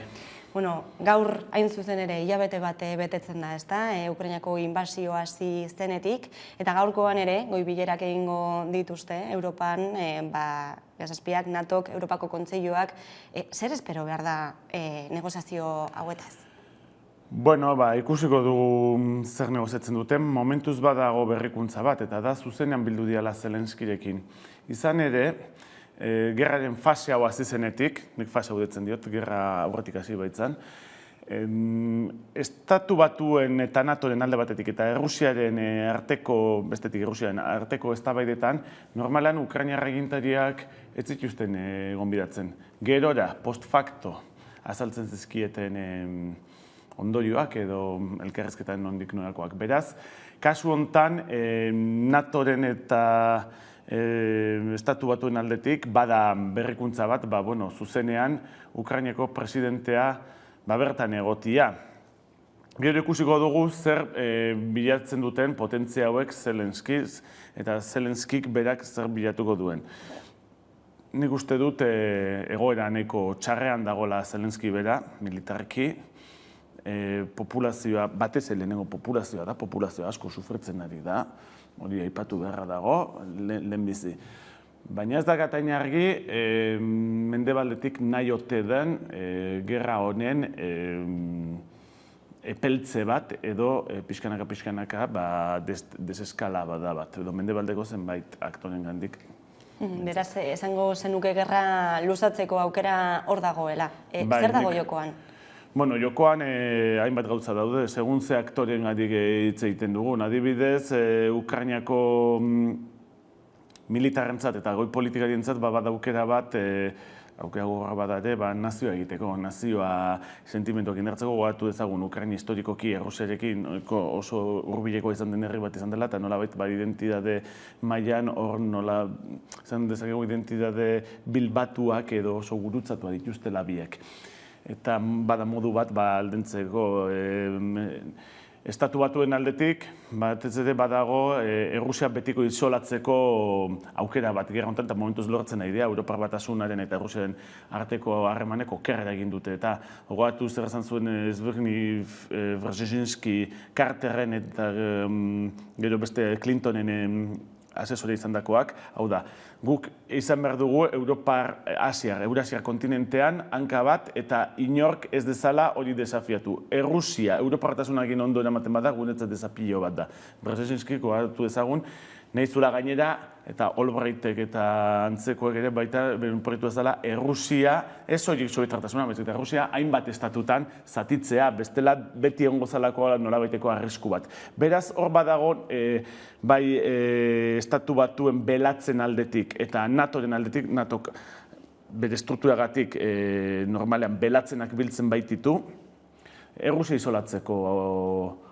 Gaur hain zuzen ere hilabete bate betetzen da, ezta? Ukrainako inbasioa hasi zenetik, eta gaurkoan ere, goi-bilerak egingo dituzte, Europan, Gazazpiak, NATOk, Europako Kontseiluak, zer espero behar da negoziazio hauetaz? Ikusiko dugu zer negoziatzen duten, momentuz badago berrikuntza bat, eta da zuzenean bildu diala Zelenskirekin. Izan ere, gerraren fase hau hasi zenetik, nik fase hau detzen diot, gerra aurretik hasi baitzan, Estatu Batuen eta NATOren alde batetik eta Errusiaren arteko, bestetik Errusiaren arteko eztabaidetan, normalan Ukrainar agintariak ez zituzten gonbidatzen. Gerora, post facto, azaltzen zizkieten ondorioak edo elkarrizketan nondik norakoak. Beraz, kasu hontan, NATOren eta Estatu Batuen aldetik bada berrikuntza bat, zuzenean Ukrainako presidentea bertan egotia. Gero ikusiko dugu zer bilatzen duten potentzia hauek Zelenskiz eta Zelenskik berak zer bilatuko duen. Nik uste dut egoera nahiko txarrean dagoela Zelenski bera, militarki, populazioa, batez lehenengo populazioa da, populazioa asko sufritzen ari da, hori aipatu beharra dago, lehenbizi. Baina ez da gatain argi, mendebaldetik nahi ote den gerra honen epeltze bat edo pixkanaka deseskala bada bat, edo mendebaldeko zenbait aktoren gandik. Beraz, esango zenuke gerra luzatzeko aukera hor dagoela. Zer dago jokoan? Bueno, jokoan hainbat gauza daude, segun ze aktoren gandik hitz egiten dugun. Adibidez, Ukrainiako militarrentzat eta goi politikarientzat badaukera bat, aukera gorra bada ere, nazioa egiteko, nazioa sentimentuak indartzeko gogatu dezagun Ukraina historikoki Errusiarekin oso hurbileko izan den herri bat izan dela, eta nolabait identitate mailan hor nola izan dezakegu identitate bilbatuak edo oso gurutzatua dituztela biek. Eta bada modu bat aldentzeko Estatu Batuen aldetik, batez ere badago Errusia betiko isolatzeko aukera bat gerra honetan, eta momentuz lortzen nahi dira, Europar Batasunaren eta Errusiaren arteko harremanek okerrera egin dute. Eta gogatu zer esan zuen Zbigniew Brzezinski, Carterren eta gero beste Clintonen asesore izan dakoak, hau da, guk izan behar dugu Eurasiar kontinentean hanka bat eta inork ez dezala hori desafiatu. Errusia, Europar Batasunarekin ondo eramaten bada, guretzat desafio bat da. Brzezinski gogatu dezagun, nahi zula gainera, eta Albrightek eta antzekoek ere baita proiektu ezala, Errusia, ez horiek Sobietar Batasuna, eta Errusia hainbat estatutan zatitzea, bestela beti egongo zalako nolabaiteko arrisku bat. Beraz, hor badago, bai Estatu Batuen belatzen aldetik eta NATOren aldetik, NATOk bere strukturagatik normalean belatzenak biltzen baititu, Errusia isolatzeko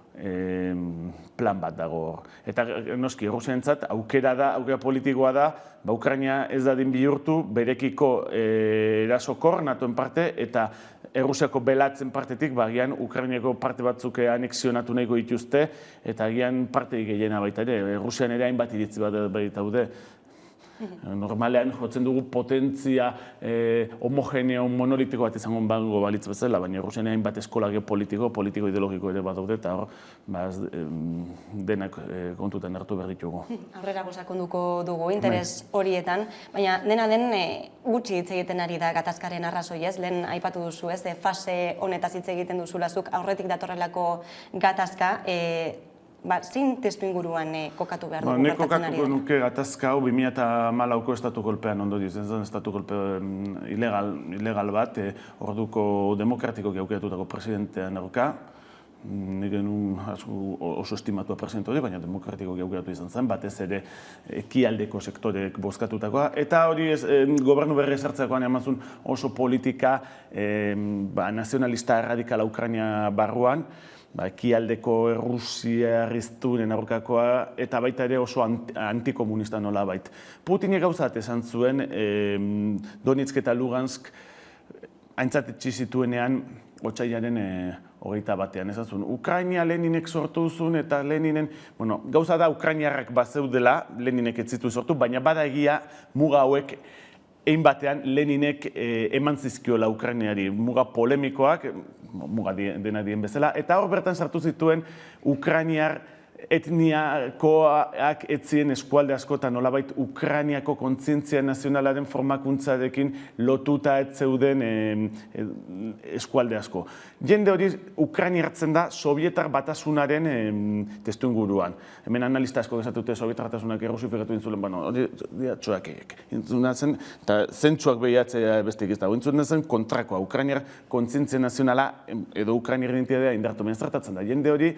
plan bat dago hor. Eta noski, Errusiarentzat aukera politikoa da, Ukraina ez dadin bihurtu, berekiko erasokor, NATOen parte, eta Errusiako belatzen partetik, agian Ukrainako parte batzuk anexionatu nahiko dituzte, eta agian parte gehiena baita ere, Errusian ere hainbat iritzi bat baitaude. Normalean jotzen dugu potentzia homogeneo monolitiko bat izango bango balitz bezala, baina Errusian hainbat eskola geopolitiko, politiko-ideologiko ere badaude, eta hor denak kontutan hartu behar ditugu. Aurrera sakonduko dugu interes horietan, baina dena den gutxi hitz egiten ari da gatazkaren arrazoi ez, lehen aipatu duzu ez, fase honetaz hitz egiten duzulazuk aurretik datorrelako gatazka, zein testuinguruan kokatu behar dugu gertatzen ari da? Nik kokatuko nuke gatazka hau 2014ko estatu kolpean ondo zen estatu kolpe ilegal bat, orduko demokratikoki aukeratutako presidentean aurka, nik genuen oso estimatua presidente hori, baina demokratikoki aukeratu izan zen, batez ere ekialdeko sektorek bozkatutakoa, eta hori gobernu berri ezartzeakoan emazun oso politika nazionalista radikala Ukraina barruan, ekialdeko errusiarriztunen aurkakoa, eta baita ere oso antikomunista nola bait. Putinek gauzat esan zuen Donetsk eta Lugansk aintzat etxizituenean otsailaren 21ean, ez azun. Ukraina Leninek sortu zuen eta Leninen, gauza da Ukrainiarrak bazeudela, Leninek ez zitu sortu, baina bada egia muga hauek egin batean Leninek eman zizkiola Ukrainiari, muga polemikoak, muga dena dien bezala, eta hor bertan sartu zituen Ukrainiar etniakoak etzien eskualde askotan nolabait Ukrainiako kontzientzia nazionalaren formakuntzarekin lotuta ez zeuden eskualde asko. Jende hori Ukraina hartzen da Sobietar Batasunaren testuinguruan. Hemen analista asko desatute Sobietar Batasunak errusifigatu intzulen, hori txoakek. Intzunatzen, eta zentsuak behiatzea bestik ez dago. Intzunatzen kontrakoa, Ukrainiar kontzientzia nazionala edo Ukrainiar identitatea indartu menezartatzen da. Jende hori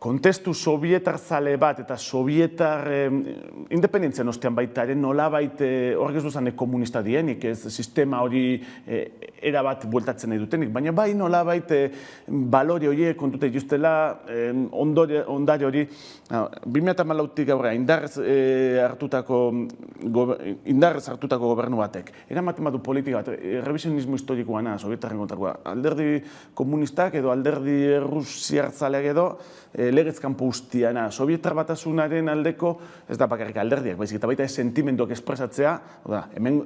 kontestu sobietar zale bat eta sobietar independentzia ostean baita ere nolabait horrek ez duzane komunista dienik, ez sistema hori erabat bueltatzen nahi dutenik, baina bai nolabait balore horiek kontute dituztela ondare hori 2014tik aurrera indarrez hartutako gobernu batek. Eramaten badu politika bat, revisionismo historikoana, sobietarren kontrakoa, alderdi komunistak edo alderdi errusiartzaleak edo legez kanpo ustiana, Sobietar Batasunaren aldeko, ez da bakarrik alderdiak, baizik eta baita sentimenduak espresatzea, hemen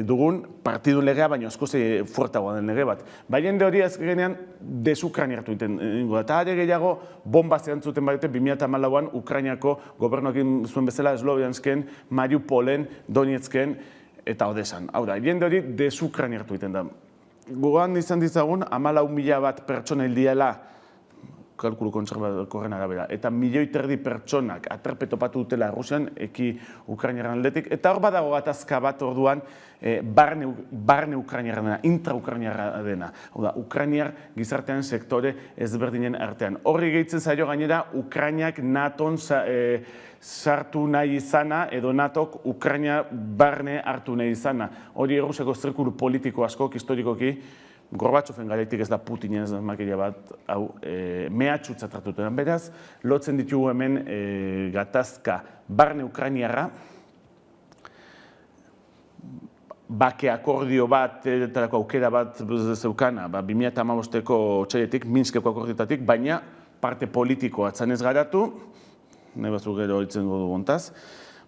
dugun partidun legea, baina askoz fuertagoa den lege bat. Baina hori azkenean desukrainiartu egiten da. Eta are gehiago, bomba zehantzuten badute 2014an Ukrainiako gobernuakin zuen bezala Sloviansken, Mariupolen, Donetsken eta Odesan. Hau da, jende hori desukrainiartu egiten da. Gogoan izan ditzagun, 14.000 bat pertsona hildiela, kalkulu kontserbakorren arabera, eta 1,5 milioi pertsonak aterpe topatu dutela Rusian, eki Ukrainiaren aldetik, eta hor badago gatazka bat orduan barne Ukrainiarra dena, intra-Ukrainiarra dena. Hau da, Ukrainiar gizartean sektore ezberdinen artean. Horri gehitzen zaio gainera, Ukrainiak NATOn sartu nahi izana, edo NATOk Ukraina barne hartu nahi izana. Hori Errusiako zirkulu politiko askok, historikoki, Gorbatxofen garaitik ez da Putinen ez da makila bat, hau, mehatxutzat hartutean. Beraz, lotzen ditugu hemen gatazka barne Ukrainiarra, bake akordio bat, eretarako aukera bat zeukana, 2015ko otsailetik, Minskeko akordiotatik, baina parte politikoa atzanez garatu, nahi batzuk gero hitzen godu gontaz,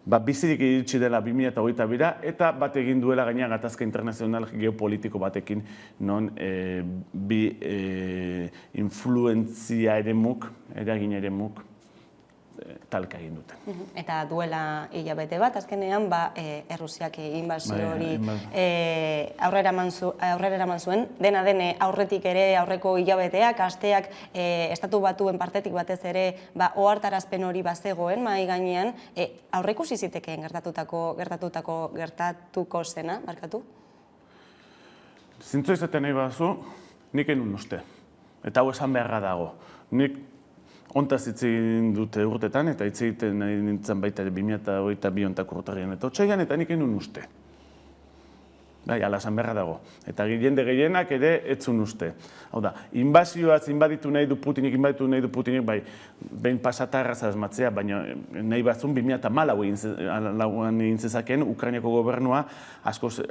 bizirik iritsi dela 2022 eta bat egin duela gaina gatazka internazional geopolitiko batekin non bi influentzia eremuk, eragin eremuk talka egin duten. Eta duela hilabete bat, azkenean, Errusiak inbasio hori aurrera eraman zuen. Dena dene aurretik ere, aurreko hilabeteak, asteak, estatu batuen partetik batez ere, ohartarazpen hori bazegoen, mahai gainean, aurreikusi zitekeen gertatuko zena, barkatu? Zintzo izaten nahi bazu, nik enun uste. Eta hau esan beharra dago. Nik ontaz hitz egin dute urtetan, eta hitz egiten nahi nintzen baita 2022 ontako urtarrian eta otsailean, eta nik enun uste. Bai, ala esan beharra dago. Eta jende gehienak ere etzun uste. Hau da, inbazioaz inbaditu nahi du Putinik, bai, behin pasatarraz asmatzea, baina nahi batzun 2014an egin zezakeen Ukrainiako gobernua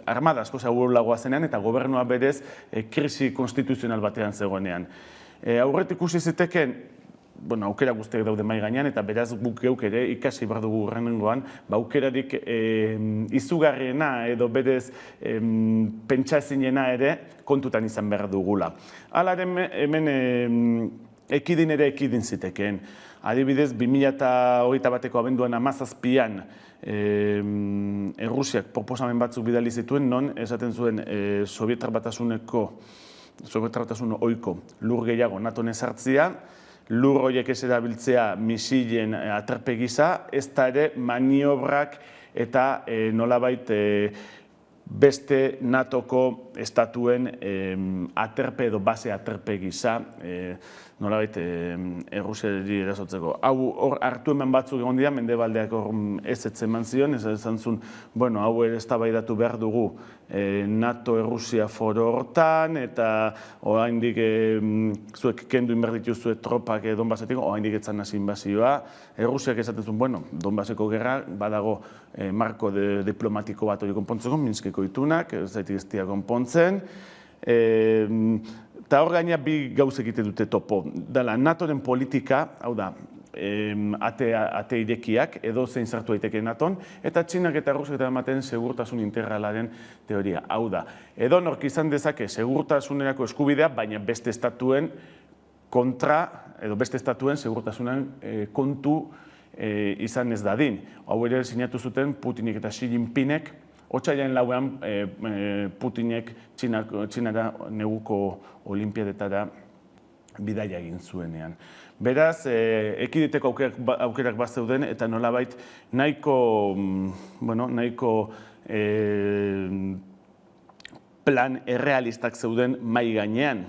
armada askoz ahulagoa zenean, eta gobernua berez krisi konstituzional batean zegoenean. Aurretik ikusi ziteken, aukera guztiak daude mai gainean, eta beraz guk geuk ere ikasi behar dugu urrenengoan, aukerarik izugarriena edo berez pentsaezinena ere kontutan izan behar dugula. Hala hemen ekidin ere ekidin zitekeen. Adibidez, 2021ko abenduan 17an Errusiak proposamen batzuk bidali zituen, non esaten zuen Sobietar Batasun ohiko lur gehiago NATOn ezartzea, lur horiek ez erabiltzea misilen aterpe gisa, ez da ere maniobrak eta nolabait beste NATOko estatuen aterpe edo base aterpe gisa, nolabait Errusiari erasotzeko. Hau hor hartu hemen batzuk egon dira, Mendebaldeak ez eman zion, ez esan zuen, hau ere eztabaidatu behar dugu NATO-Errusia foro hortan, eta oraindik zuek kendu inber dituzue tropak Donbasetik, oraindik etzan hasi inbazioa. Errusiak esaten zuen, Donbaseko gerra badago marko diplomatiko bat hori konpontzeko, Minskeko itunak, ez zaitik ez dira konpontzen. Eta hor gaina bi gauz egite dute topo. Dela, NATOren politika, hau da, ate irekiak, edo zein sartu daiteke NATOn, eta Txinak eta Errusiak ematen segurtasun integralaren teoria. Hau da, edo nork izan dezake segurtasunerako eskubidea, baina beste estatuen kontra, edo beste estatuen segurtasunan kontu izan ez dadin. Hau ere sinatu zuten Putinik eta Xi Jinpingek, Otsailean lauean Putinek Txinara neguko olimpiadetara bidaia egin zuenean. Beraz, ekiditeko aukerak bazeuden eta nolabait nahiko plan errealistak zeuden mai gainean.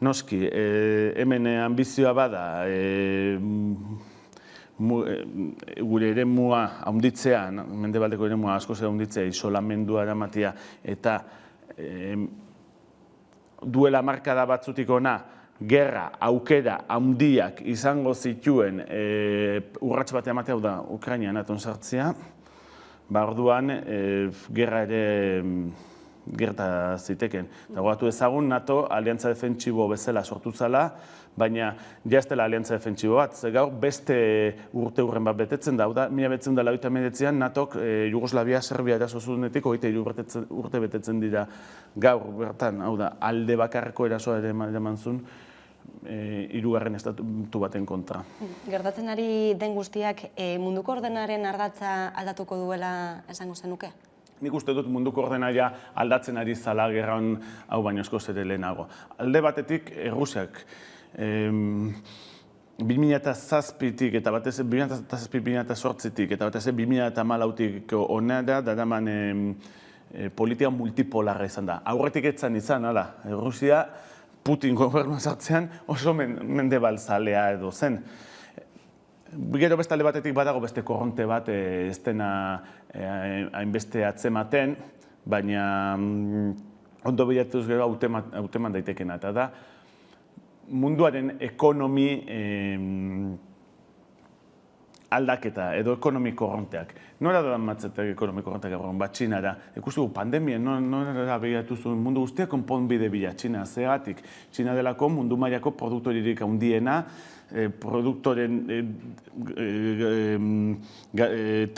Noski, hemen ambizioa bada, gure eremua haunditzea, Mendebaldeko eremua askoz haunditzea, isolamendua eramatia, eta duela markada batzutik ona, gerra, aukera, haundiak izango zituen urrats bat ematea da Ukraina NATOn sartzea, orduan gerra ere gerta ziteken. Eta gogatu ezagun NATO aliantza defentsibo bezala sortu zala, baina ja ez dela aliantza defentsibo bat. Ze gaur beste urte hurren bat betetzen da. Da, 1989an NATOk Jugoslavia, Serbia eraso zuenetik 23 urte betetzen dira gaur bertan. Hau da, alde bakarreko erasoa ere eman zuen, hirugarren estatu baten kontra. Gertatzen ari den guztiak munduko ordenaren ardatza aldatuko duela esango zenuke? Nik uste dut munduko ordenaia aldatzen ari zala gerran hau baino askoz ere lehenago. Alde batetik, Errusiak 2007-tik eta batez 2007-2008-tik eta batez 2014-tik onera daraman politika multipolarra izan da. Aurretik etzan izan, hala, Errusia Putin gobernua sartzean oso mendebalzalea edo zen. Gero beste alde batetik badago beste korronte bat ez dena hainbeste atzematen, baina ondo bilatuz gero hauteman daitekena. Eta da, munduaren ekonomi aldaketa edo ekonomi korronteak. Nora da matzetek ekonomi korronteak egon bat Txinara? Ikustu pandemia, nora behiratu zuen mundu guztiak konponbide bila Txina. Zegatik, Txina delako mundu mailako produktoririk handiena, produktoren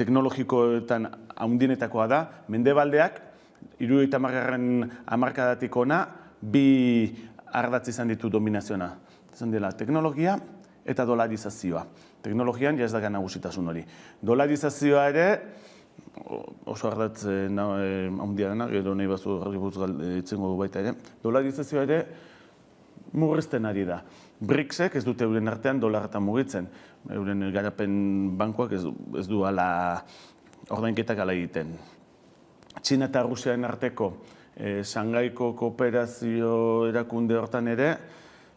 teknologikoetan handienetakoa da, mendebaldeak, 70. hamarkadatik ona, bi ardatz izan ditu dominazioa. Izan dela teknologia eta dolarizazioa. Teknologian ja ez da nagusitasun hori. Dolarizazioa ere, oso ardatz handia dena, gero nahi bazu itzengo du baita ere, dolarizazioa ere murrizten ari da. BRICSek ez dute euren artean dolarretan mugitzen. Euren garapen bankuak ez du ala ordainketak ala egiten. Txina eta Rusiaren arteko Shangaiko kooperazio erakunde hortan ere,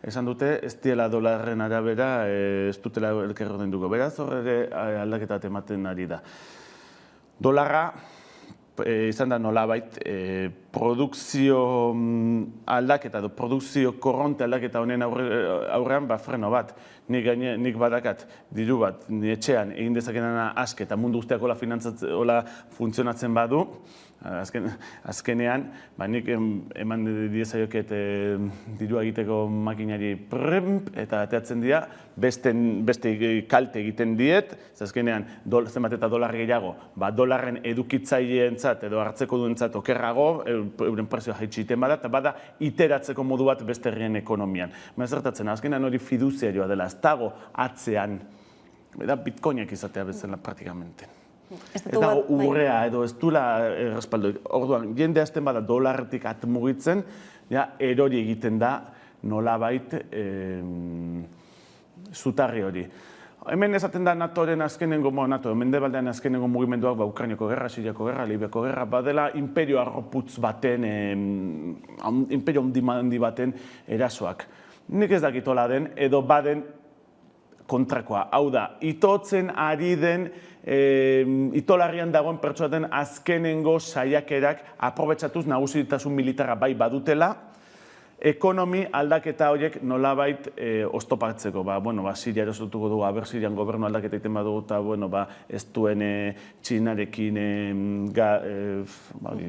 esan dute ez diela dolarren arabera ez dutela elkar ordainduko. Beraz hor ere aldaketa ematen ari da. Dolarra izan da nolabait produkzio aldaketa edo produkzio korronte aldaketa honen aurrean freno bat. Nik badakat diru bat ni etxean egin dezakenana aske eta mundu guztiak hola funtzionatzen badu, azkenean, nik eman diezaioket dirua egiteko makinari eta ateatzen dira, beste kalte egiten diet, azkenean zenbat eta dolar gehiago, dolarren edukitzaileentzat edo hartzeko duentzat okerrago, euren prezioa jaitsi egiten bada, eta bada iteratzeko modu bat beste herrien ekonomian. Zertatzen, azkenean hori fiduziarioa dela, ez dago atzean, bitcoinak izatea bezala praktikamente. Ez dago urrea edo ez duela errespaldoik. Orduan, jende hasten bada dolarretik atmugitzen, erori egiten da nolabait zutarri hori. Hemen esaten da NATOren azkenengo, mendebaldean azkenengo mugimenduak Ukrainako gerra, Siriako gerra, Libiako gerra, badela imperio arroputz baten, imperio handi baten erasoak. Nik ez dakitola den, edo baden kontrakoa. Hau da, itotzen ari den, itolarrian dagoen pertsonaten azkenengo saiakerak aprobetxatuz nagusitasun militarra bai badutela, ekonomi aldaketa horiek nolabait oztopatzeko. Siria erosotuko dugu, Sirian gobernu aldaketa egiten badugu, eta ez duen Txinarekin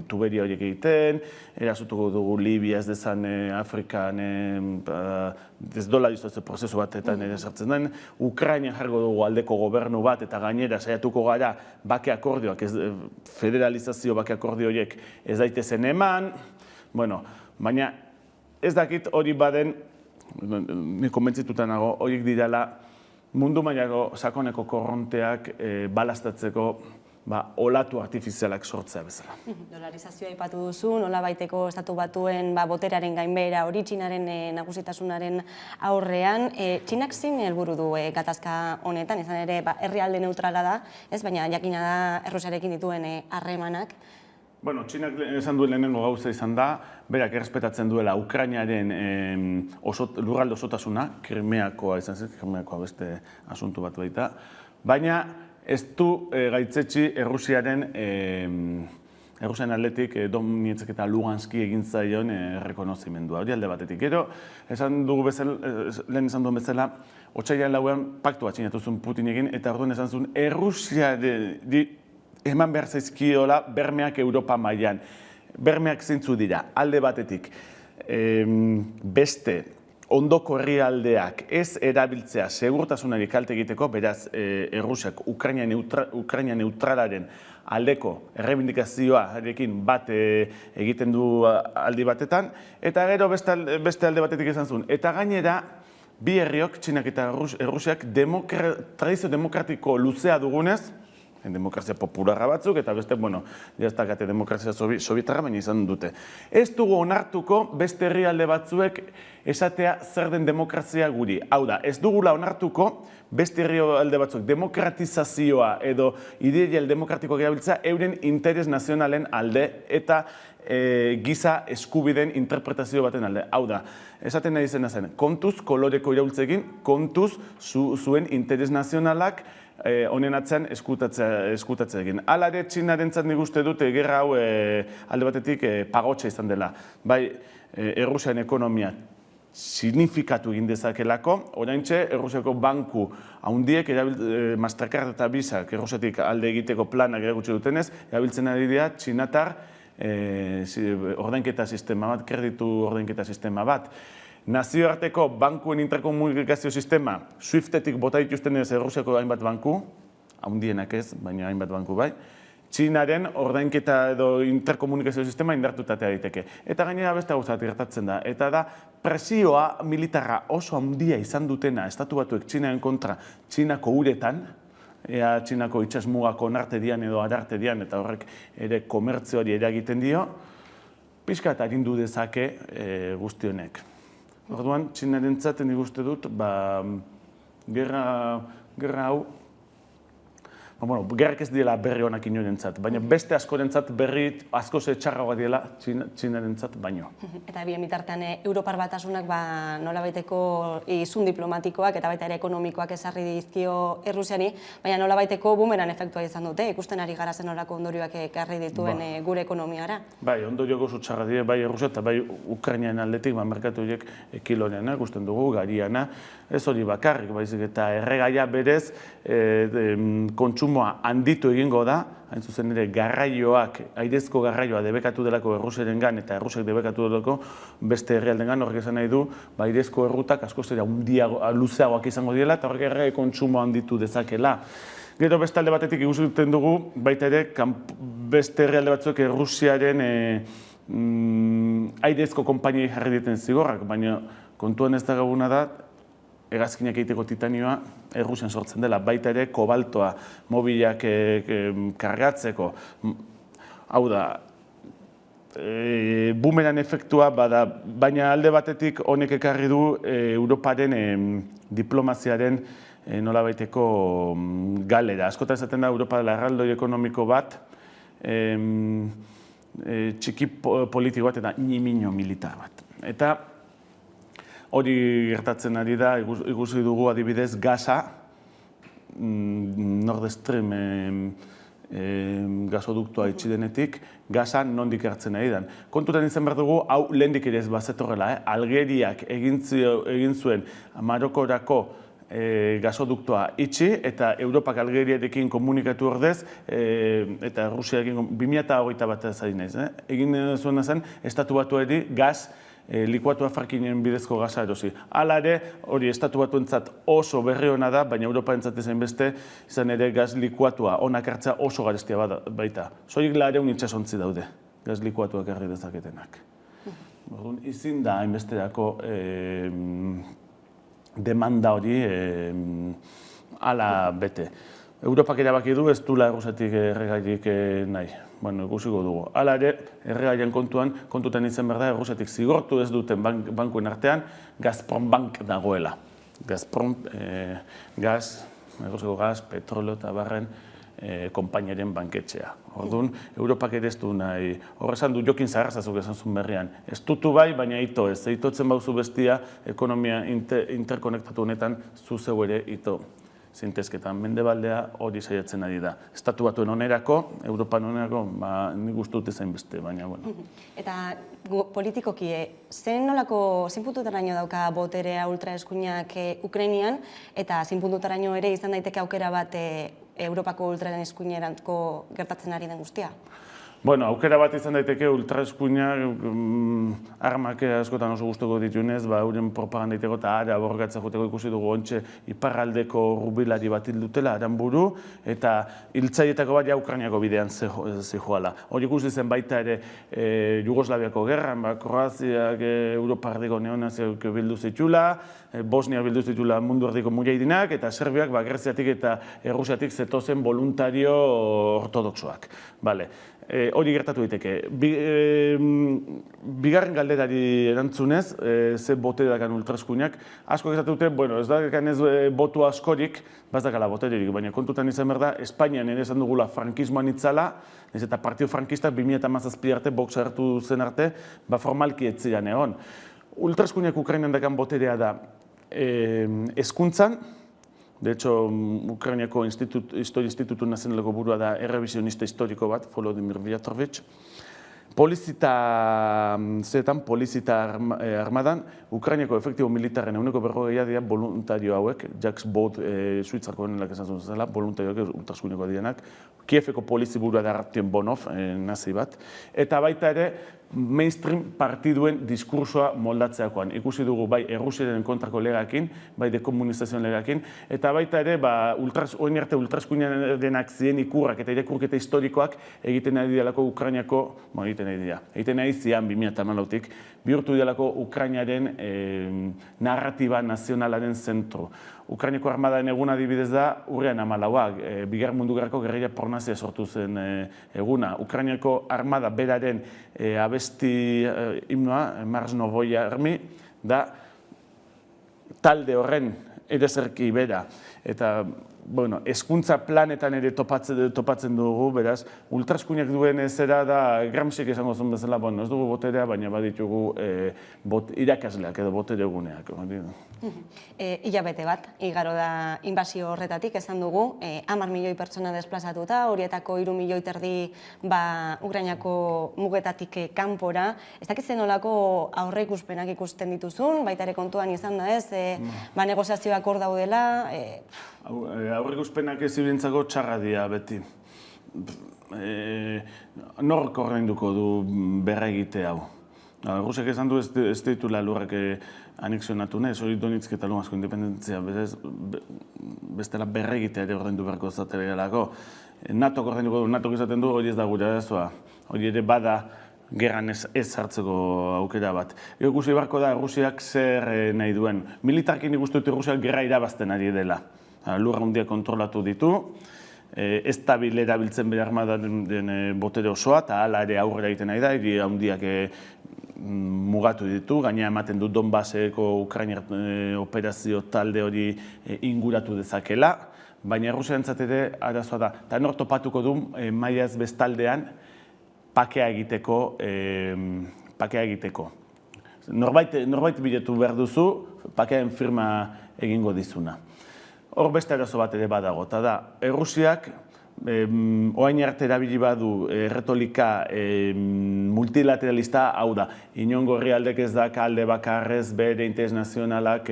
tuberia horiek egiten, erasotuko dugu Libia ez dezan Afrikan ez dolarizatze prozesu batetan ere sartzen den, Ukraina jargo dugu aldeko gobernu bat, eta gainera saiatuko gara bake akordioak, federalizazio bake akordio horiek ez daitezen eman, baina ez dakit hori baden, ni konbentzituta nago, horiek dirala mundu mailako sakoneko korronteak balastatzeko olatu artifizialak sortzea bezala. Dolarizazioa aipatu duzu, nolabaiteko estatu batuen boteraren gainbehera hori Txinaren nagusitasunaren aurrean. Txinak zein helburu du gatazka honetan, izan ere herrialde neutrala da, baina jakina da Errusiarekin dituen harremanak. Txinak esan duen lehenengo gauza izan da, berak errespetatzen duela Ukrainaren lurralde osotasuna, Krimeakoa izan zen, Krimeakoa beste asuntu bat baita, baina ez du gaitzetsi Errusiaren aldetik Donetsk eta Luganski egin zaion errekonozimendua, hori alde batetik. Gero, lehen esan duen bezala, otsailean lauean paktu bat sinatu zuen Putinekin, eta orduan esan zuen Errusiari eman behar zaizkiola bermeak Europa mailan. bermeak zeintzu dira, alde batetik, beste ondoko herrialdeak ez erabiltzea segurtasunari kalte egiteko, beraz, Errusiak Ukraina neutralaren aldeko errebindikazioarekin bat egiten du aldi batetan, eta gero beste alde batetik izan zuen. Eta gainera, bi herriok, Txinak eta Errusiak, tradizio demokratiko luzea dugunez, demokrazia popularra batzuk, eta beste, jaztakate demokrazia sovietarra, baina izan dute. Ez dugu onartuko beste herrialde batzuek esatea zer den demokrazia guri. Hau da, ez dugula onartuko beste herrialde batzuek demokratizazioa edo ideal demokratikoak erabiltzea euren interes nazionalen alde eta giza eskubideen interpretazio baten alde. Hau da, esaten nahi izena zen, kontuz koloreko iraultzekin, kontuz zuen interes nazionalak honen atzean eskutatzea egin. Hala ere, Txinarentzat nik uste dute gerra hau alde batetik pagotxa izan dela. Bai, Errusian ekonomia signifikatu egin dezakelako, oraintxe Errusiako banku handiek Mastercard eta Visak Errusiatik alde egiteko planak erakutsi dutenez, erabiltzen ari dira Txinatar ordainketa sistema bat, kreditu ordainketa sistema bat. Nazioarteko bankuen interkomunikazio sistema Swiftetik bota dituzten ez Errusiako hainbat banku, handienak ez, baina hainbat banku bai, Txinaren ordainketa edo interkomunikazio sistema indartutatea daiteke. Eta gainera beste gauzat gertatzen da. Eta da, presioa militarra oso handia izan dutena Estatu Batuek Txinaren kontra Txinako uretan, ea Txinako itsasmugako onarte dian edo ararte dian, eta horrek ere komertzioari eragiten dio, pixka eta arindu dezake guzti honek. Orduan, Txinarentzat nik uste dut, gerra hau, gerrak ez diela berri honak inorentzat, baina beste askorentzat berri asko ze txarragoa diela Txinarentzat baino. Eta bien bitartean, Europar Batasunak nolabaiteko izun diplomatikoak eta baita ere ekonomikoak ezarri dizkio Errusiani, baina nolabaiteko bumeran efektua izan dute, ikusten ari gara zen horako ondorioak ekarri dituen gure ekonomiara. Bai, ondorioko zutxarra dire, bai Errusia eta bai Ukrainian aldetik, merkatu horiek ekiloneana, ikusten dugu, gariana, ez hori bakarrik, baizik eta erregaia berez kontsumoa handitu egingo da, hain zuzen ere garraioak, airezko garraioa debekatu delako Errusiarengan eta Errusiak debekatu delako beste herrialdengan, horrek esan nahi du, airezko errutak asko zera luzeagoak izango diela eta horrek erregai kontsumoa handitu dezakela. Gero beste alde batetik ikusten dugu, baita ere, beste herrialde batzuek Errusiaren airezko konpainiai jarri diten zigorrak, baina kontuan ez da gabuna da, hegazkinak egiteko titanioa Errusian sortzen dela, baita ere kobaltoa mobilak kargatzeko. Hau da, bumeran efektua bada, baina alde batetik honek ekarri du Europaren diplomaziaren nolabaiteko galera. Askotan esaten da Europa dela erraldoi ekonomiko bat, txiki politiko bat eta nimino militar bat. Eta hori gertatzen ari da, ikusi dugu adibidez Gaza, Nord Stream gasoduktoa itxi denetik, Gaza nondik hartzen ari den. Kontutan izan behar dugu, hau lehendik ere ez bazetorrela, Algeriak egin zuen Marokorako gasoduktoa itxi, eta Europak Algeriarekin komunikatu ordez, eta Rusiarekin 2021 bat ez ari naiz. Egin zuena zen, Estatu Batuari gaz likuatua farkinen bidezko gaza erosi. Hala ere, hori Estatu Batuentzat oso berri ona da, baina Europarentzat ezen beste, izan ere gaz likuatua onak hartzea oso garestia baita. Soilik 200 itsasontzi daude, gaz likuatuak herri dezaketenak. Ezin da hainbesterako demanda hori hala bete. Europak erabaki du ez duela Errusiatik erregairik nahi. Bueno, ikusiko dugu. Hala ere, erregaien kontutan izan behar da, Errusiatik zigortu ez duten bankuen artean, Gazprom Bank dagoela. Gazprom, Errusiako gaz, petrolio eta barren konpainiaren banketxea. Orduan, Europak ere ez du nahi. Horrezan du Jokin Zaharrazazuk esan zuen berrian. Ez dutu bai, baina ito ez. Itotzen bauzu bestia, ekonomia interkonektatu honetan, zu zeu ere ito. Zintezketan, mendebaldea hori saiatzen ari da. Estatu Batuen onerako, Europan onerako, nik uste dut ezain beste, baina, bueno. Eta politikoki, zein puntutaraino dauka boterea ultraeskuinak Ukrainian, eta zein puntutaraino ere izan daiteke aukera bat Europako ultraeskuinerantko gertatzen ari den guztia? Bueno, aukera bat izan daiteke ultraeskuinak armak askotan oso gustoko ditunez, euren propaganda egiteko eta ara borrokatzea joteko ikusi dugu ontxe iparraldeko rubilari bat hil dutela Aranburu eta hiltzailetako bat Ukrainako bidean zijoala. Hori ikusi zen baita ere Jugoslaviako gerran, Kroaziak Europardiko neonaziak bildu zitula, Bosnia bildu zitula mundu erdiko mujaidinak eta Serbiak Greziatik eta Errusiatik zetozen voluntario ortodoxoak. Hori gertatu daiteke. Bigarren galderari erantzunez, ze botere dakan ultraeskuinak, asko gertatu dute, ez dakan ez botu askorik, bazdakala botererik, baina kontutan izan behar da, Espainian ere esan dugula frankismoan itzala, ez eta Partido Frankistak 2017 arte, box hartu zen arte, formalki etzian egon. Ultraeskuinak Ukrainan dakan boterea da hezkuntzan. De hecho, Ukrainiako Historia Institutu Nazionaleko burua da errevisionista historiko bat, Volodymyr Vyatrovich. Polizita armadan, Ukrainiako efektibo militarren eguneko 40 dira voluntario hauek, Jacques Baud, Suitzako honelak esan zuzela, voluntarioak ultraeskuineko direnak, Kieveko polizi burua da Artyen Bonov, nazi bat, eta baita ere, mainstream partiduen diskursoa moldatzeakoan. Ikusi dugu bai Errusiaren kontrako legakin, bai dekomunizazioan legakin, eta baita ere, oin arte ultraeskuinenak ziren ikurrak eta irakurketa historikoak egiten ari dialako Ukrainiako, egiten ari zian 2014-tik, bihurtu dialako Ukrainaren narratiba nazionalaren zentro. Ukrainako armadaren eguna adibidez da urrian 14, Bigarren Mundu Gerrako gerrilla pornazia sortu zen eguna. Ukrainako armada beraren abesti himnoa, Mars Novoya Army, da talde horren edezerki bera. Eta, hezkuntza planetan ere topatzen dugu, beraz, ultraeskuinak duen zera da, Gramscik esango zuen bezala, ez dugu boterea, baina baditugu irakasleak edo botere eguneak. Hilabete bat, igaro da inbasio horretatik, esan dugu, 10 milioi pertsona desplazatuta, horietako 3,5 milioi Ukrainako mugetatik kanpora. Ez dakitzen nolako aurreikuspenak ikusten dituzun, baita ere kontuan izan da ez, negoziazioak hor daudela. Aurreikuspenak ez irentzako txarra dira beti. Nork ordainduko du berregite hau? Rusiak esan du ez ditula lurrak anexionatu nahi, hori Donetsk eta Luhansko independentzia, bestela berregitea ere ordaindu beharko zateregalako. NATOk ordainduko du, NATOk izaten du, hori ez da gure arazoa. Hori ere bada gerran ez hartzeko aukera bat. Ikusi beharko da Rusiak zer nahi duen. Militarkin ikustu dut Rusiak gerra irabazten ari dela. Lurra handiak kontrolatu ditu, estabil erabiltzen bere armadaren botere osoa, eta hala ere aurrera egiten nahi da, hiri handiak mugatu ditu, gaina ematen du Donbasseko Ukrainiar operazio talde hori inguratu dezakela, baina Rusiarentzat ere arazoa da. Eta nor topatuko du mailaz bestaldean pakea egiteko. Norbait bilatu behar duzu, pakearen firma egingo dizuna. Hor beste arazo bat ere badago, eta da, Errusiak oain arte erabili badu erretolika multilateralista, hau da, inongo herrialdek ez da alde bakarrez bere interes nazionalak,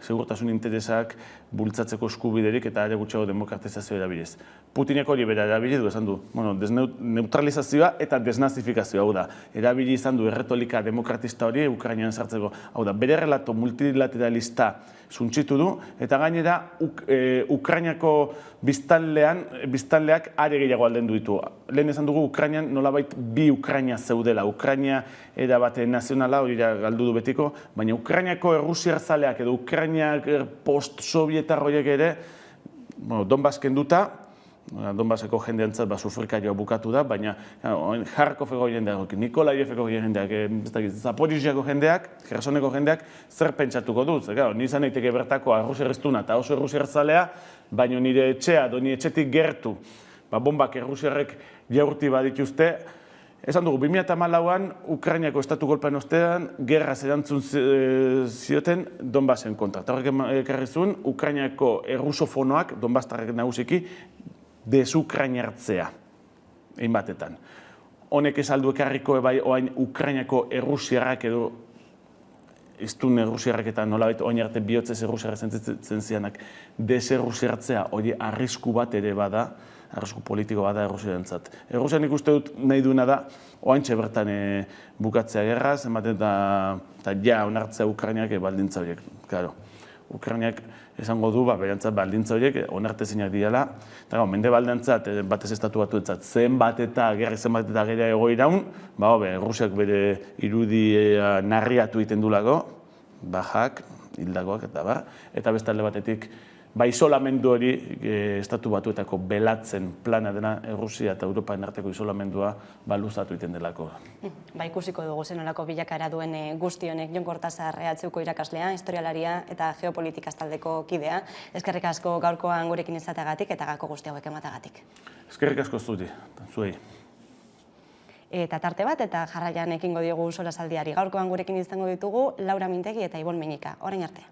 segurtasun interesak bultzatzeko eskubiderik eta ere gutxiago demokratizazioa erabiliz. Putinek hori bera erabili du, esan du, neutralizazioa eta desnazifikazioa, hau da, erabili izan du erretolika demokratista hori Ukrainian sartzeko, hau da, bere relato multilateralista suntsitu du, eta gainera Ukrainiako biztanleak are gehiago aldendu ditu. Lehen esan dugu Ukrainian nolabait bi Ukraina zeudela. Ukraina era bate nazionala, hori galdu du betiko, baina Ukrainiako errusiar zaleak edo Ukrainiak post-sovietar horiek ere, Donbass kenduta, Donbasseko jendeantzat sufrikarioa bukatu da, baina Kharkoveko jendeak, Nikolaeveko jendeak, Zaporiziako jendeak, Khersoneko jendeak, zer pentsatuko du? Ni izan daiteke bertako errusiar eztuna eta oso errusiar zalea, baina nire etxea, ni etxetik gertu, bombak errusiarrek jaurti badituzte. Esan dugu, 2014an Ukrainiako estatu golpean ostean, gerraz erantzun zioten Donbassen kontra. Eta horrek ekarri zuen, Ukrainiako errusofonoak, Donbastarrek nagusiki, desukrainartzea, egin batetan. Honek esaldu ekarriko ebai oain Ukrainiako errusiarrak edo iztun errusiarrak eta nolabait oain arte bihotzez errusiarrak zentzen zianak deserrusiartzea hori arrisku bat ere bada, arrisku politiko bat da Errusiarentzat. Errusia nik uste dut nahi duena da, oantxe bertan bukatzea gerra, zenbaten eta ja onartzea Ukrainiak baldintza horiek. Claro, Ukrainiak esango du, berantzat baldintza horiek onartezinak direla, eta mendebaldentzat, batez estatu batuentzat, zenbat eta gera egoiraun, Errusiak bere irudia narriatu egiten dulako, bajak, hildakoak eta beste alde batetik, isolamendu hori estatu batuetako belatzen plana dena Errusia eta Europaren arteko isolamendua luzatu egiten delako. Ikusiko dugu zenolako bilakaera duen guzti honek. Jon Kortazar EHUko irakaslea, historialaria eta geopolitikaz taldeko kidea. Eskerrik asko gaurkoan gurekin izateagatik eta gako guzti hauek ematagatik. Eskerrik asko zuei. Eta tarte bat eta jarraian ekingo diogu solasaldiari. Gaurkoan gurekin izango ditugu Laura Mintegi eta Ibon Meñika. Orain arte.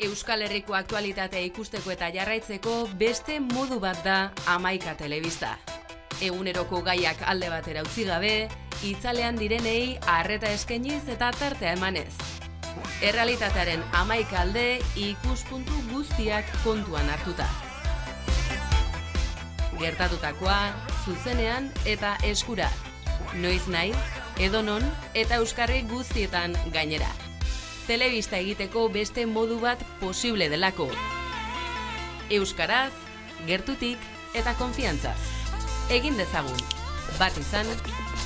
Euskal Herriko aktualitatea ikusteko eta jarraitzeko beste modu bat da Hamaika Telebista. Eguneroko gaiak alde batera utzi gabe, itzalean direnei arreta eskainiz eta tartea emanez. Errealitatearen 11 alde ikuspuntu guztiak kontuan hartuta. Gertatutakoa, zuzenean eta eskura. Noiz nahi, edonon eta euskarri guztietan gainera. Telebista egiteko beste modu bat posible delako. Euskaraz, gertutik eta konfiantzaz. Egin dezagun, bat izan,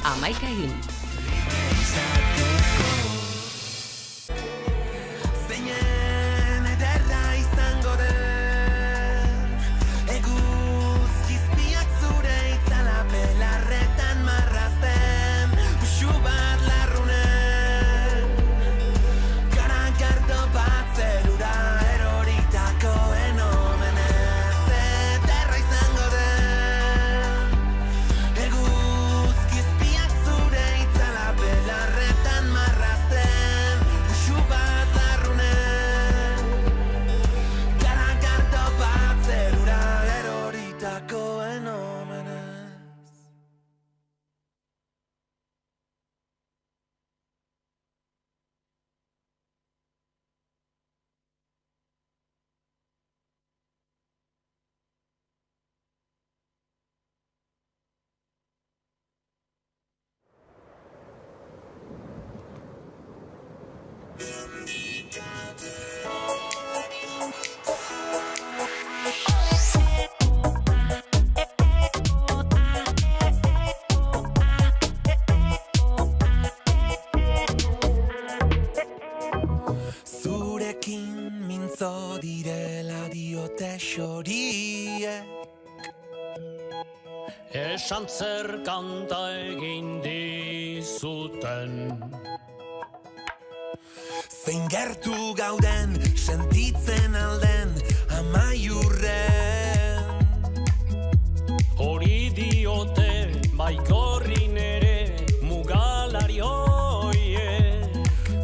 11 egin. Zeinen ederra izango den, eguzkizpiak zure itzala belarretan marrazten, usu bat larrunen, garagardo bat zerura eroritako enomenez, ederra izango den, eguzkizpiak zure itzala belarretan marrazten, usu bat larrunen, garagardo bat zerura eroritako enomenez. Zurekin mintzo direla diote xoriek, Esan zer kanta egin dizuten. zein gertu gauden sentitzen alden amaiurren. Hori diote baikorrin ere mugalari hoiek.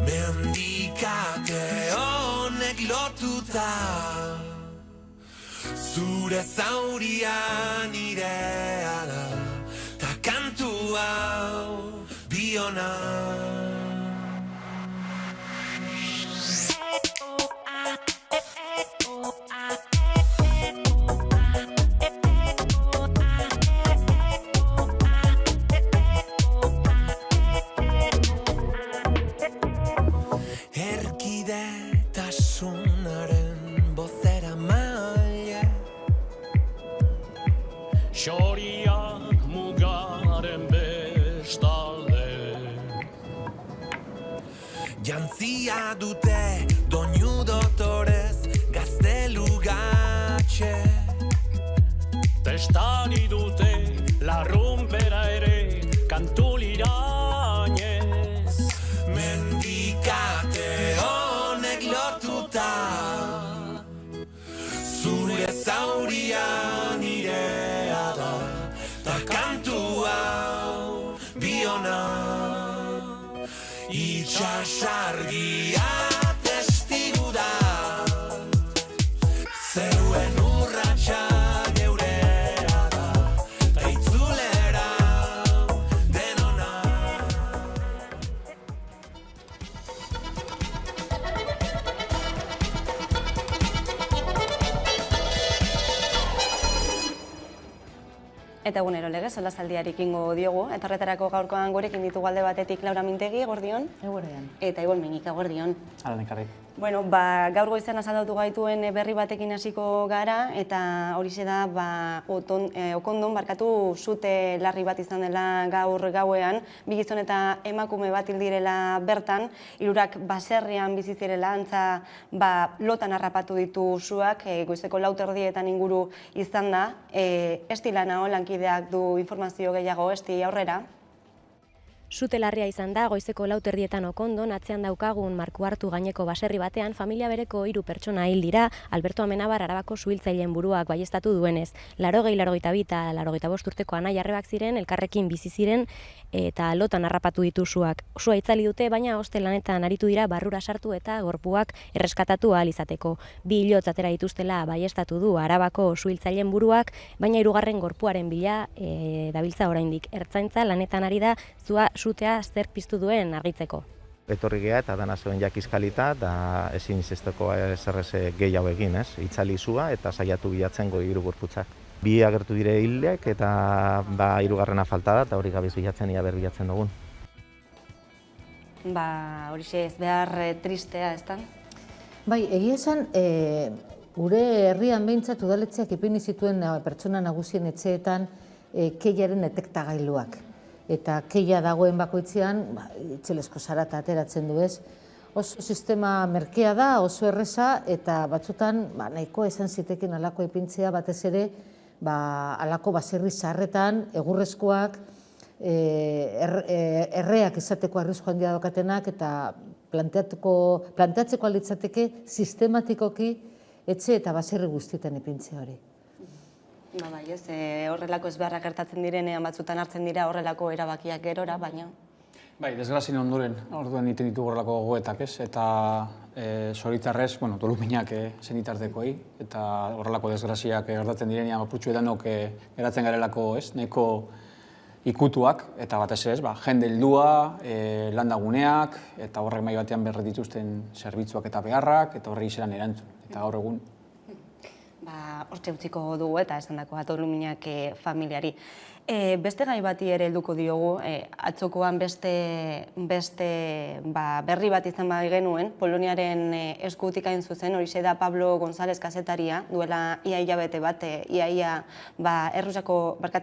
Mendikate honek lotuta, zure zauria nirea da, ta kantu hau biona. Erkidetasunaren bozera maile, Xoriak mugaren bestalde. jantzia dute doinu dotorez gaztelugatxe. Testari dute larrumpera ere kantulirainez. Mendikate honek lotuta, zure zauria nirea da, ta kantu hau biona. Itxasargia testigu da, zeruen urratxa geurea da, ta itzulera denona. Eta egunero legez, solasaldiari ekingo diogu, eta horretarako gaurkoan gurekin ditugu alde batetik Laura Mintegi, eguerdion. Eguerdion. Eta Ibon Minik, eguerdion. Hala, nekarrik. Bueno, gaur goizean azaldatu gaituen berri batekin hasiko gara, eta horixe da, Okondon barkatu sute larri bat izan dela gaur gauean, bi gizon eta emakume bat hil direla bertan, hirurak baserrian bizi zirela, antza lotan harrapatu ditu suak, goizeko 4:00 inguru izan da. Esti Lanao lankideak du informazio gehiago, Esti, aurrera. Sute larria izan da, goizeko 4:00 Okondon, atzean daukagun Markuartu gaineko baserri batean, familia bereko 3 pertsona hil dira, Alberto Amenabar Arabako suhiltzaileen buruak baieztatu duenez. 80, 82 eta 85 urteko anai-arrebak ziren, elkarrekin bizi ziren, eta lotan harrapatu ditu suak. Sua itzali dute, baina hostel lanetan aritu dira barrura sartu eta gorpuak erreskatatu ahal izateko. 2 hilotz atera dituztela baieztatu du Arabako suhiltzaileen buruak, baina 3. gorpuaren bila dabiltza oraindik. Ertzaintza lanetan ari da sutea zer piztu duen argitzeko. Etorri geha eta dana zuen jakizkalita, da ezin izesteko eserrez gehiago egin, ez? Itzali sua eta saiatu bilatzen hiru gorputzak. 2 agertu dire hilek eta 3. falta da, eta hori gabiz bilatzen, ia berbilatzen dugun. Horixe ez behar tristea, ez da? Bai, egia esan, gure herrian behintzat udaletxeak ipini zituen pertsona nagusien etxeetan keiaren detektagailuak. Eta keia dagoen bakoitzean, itxelesko zarata ateratzen du ez. Oso sistema merkea da, oso erreza, eta batzutan nahiko esan zitekin alako ipintzea batez ere, alako baserri zaharretan, egurrezkoak, erreak izateko arrisku handia daukatenak, eta planteatzeko alitzateke sistematikoki etxe eta baserri guztietan ipintzea hori. Bai, ez, horrelako ezbeharrak gertatzen direnean batzutan hartzen dira horrelako erabakiak gerora, baina... Bai, desgrazien ondoren, orduan egiten ditugu horrelako gogoetak, ez? Eta zoritzarrez, doluminak zenitartekoei, eta horrelako desgraziak gertatzen direnean apurtxu edanok geratzen garelako, ez? Nahiko ikutuak, eta batez ez, jende heldua, landaguneak, eta horrek mai batean berre dituzten zerbitzuak eta beharrak, eta horrek izeran erantzun, eta gaur egun. Hortxe utziko dugu eta esan dako atoluminak familiari. Beste gai bati ere helduko diogu, atzokoan beste berri bat izan bai genuen, Poloniaren eskutik hain zuzen, horixe da Pablo González kazetaria, duela ia hilabete bat, ia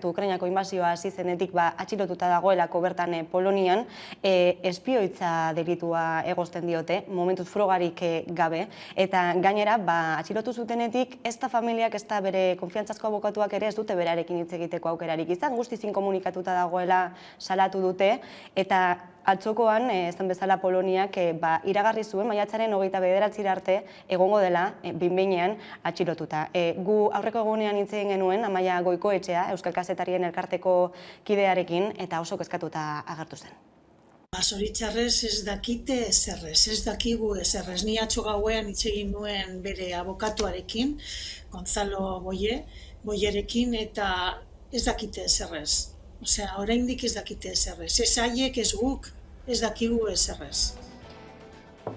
Ukrainako inbazioa hasi zenetik atxilotuta dagoelako bertan Polonian, espioitza delitua egozten diote, momentuz frogarik gabe, eta gainera atxilotu zutenetik ez da familiak, ez da bere konfiantzazko abokatuak ere ez dute berarekin hitz egiteko aukerarik izan, guztizin komunikatuta dagoela salatu dute, eta atzokoan, esan bezala Poloniak, iragarri zuen, maiatzaren 29 arte egongo dela, behin-behinean atxilotuta. Gu aurreko egunean hitz egin genuen, Amaia Goikoetxea, Euskal Kazetarien elkarteko kidearekin, eta oso kezkatuta agertu zen. Zoritxarrez ez dakite ezerrez, ez dakigu ezerrez. Ni atzo gauean hitz egin nuen bere abokatuarekin, Gonzalo Boyerekin, eta ez dakite ezerrez. Osea, oraindik ez dakite ezerrez. Ez haiek, ez guk, ez dakigu ezerrez.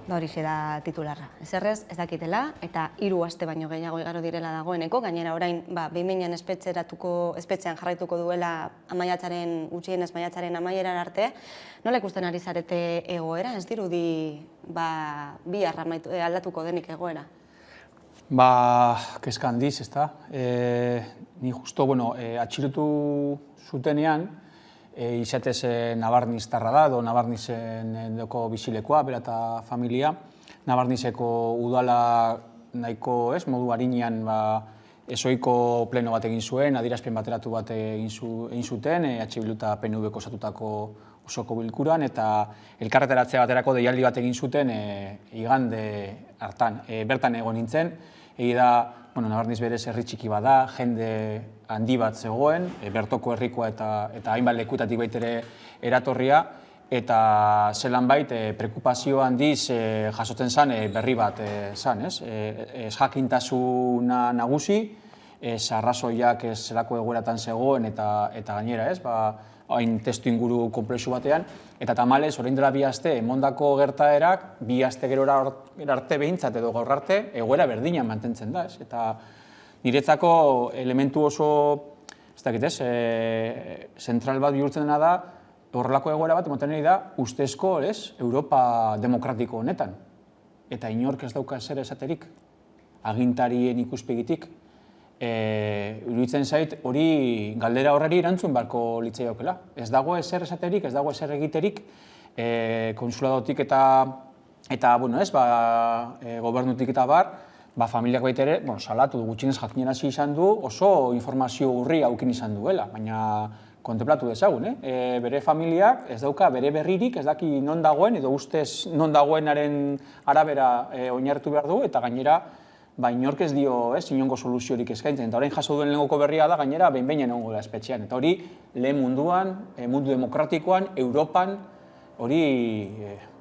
Horixe da titularra. Ezerrez, ez dakitela, eta 3 aste baino gehiago igaro direla dagoeneko, gainera orain, behin-behinean espetxean jarraituko duela gutxienez maiatzaren amaieran arte. Nola ikusten ari zarete egoera? Ez dirudi bihar aldatuko denik egoera? Kezka handiz, ez da. Ni justo, atxilotu zutenean, izatez Nabarniztarra da, edo Nabarnizen doko bizilekoa, bera eta familia. Nabarnizeko udala nahiko, modu harinean, ezoiko pleno bat egin zuen, adierazpen bateratu bat egin zuten, Bildu eta PNV-ko osatutako osoko bilkuran, eta elkarretaratzea baterako deialdi bat egin zuten igande hartan. Bertan egon nintzen, da, Nabarniz berez herri txiki bada, jende handi bat zegoen, bertoko herrikoa eta hainbat lekutatik baitere eratorria, eta zelan bait, preokupazio handiz jasotzen zen berri bat zen, ez? Ez jakintasuna nagusi, ez arrazoiak ez zelako egoeratan zegoen eta gainera, ez? Hain testu inguru komplexu batean, eta tamalez, orain dela 2 aste, emondako gertaerak, 2 aste gerora arte behintzat edo gaur arte, egoera berdinan mantentzen da, ez? Eta niretzako elementu oso ez dakit ez, zentral bat bihurtzen dena da, horrelako egoera bat ematen da ustezko, ez, Europa demokratiko honetan. Eta inork ez dauka zer esaterik, agintarien ikuspegitik. Iruditzen zait, hori galdera horreri erantzun barko litzaiokela. Ez dago ezer esaterik, ez dago ezer egiterik, konsuladotik eta bueno, ez, gobernutik eta bar, familiak baita ere, salatu du, gutxienez jakinarazi izan du, oso informazio urri aukin izan duela, baina kontemplatu dezagun, bere familiak ez dauka bere berririk, ez daki non dagoen, edo ustez non dagoenaren arabera oinarritu behar du, eta gainera, inork ez dio, inongo soluziorik eskaintzen, eta orain jaso duen lehengoko berria da, gainera, behin egongo da espetxean, eta hori, lehen munduan, mundu demokratikoan, Europan, hori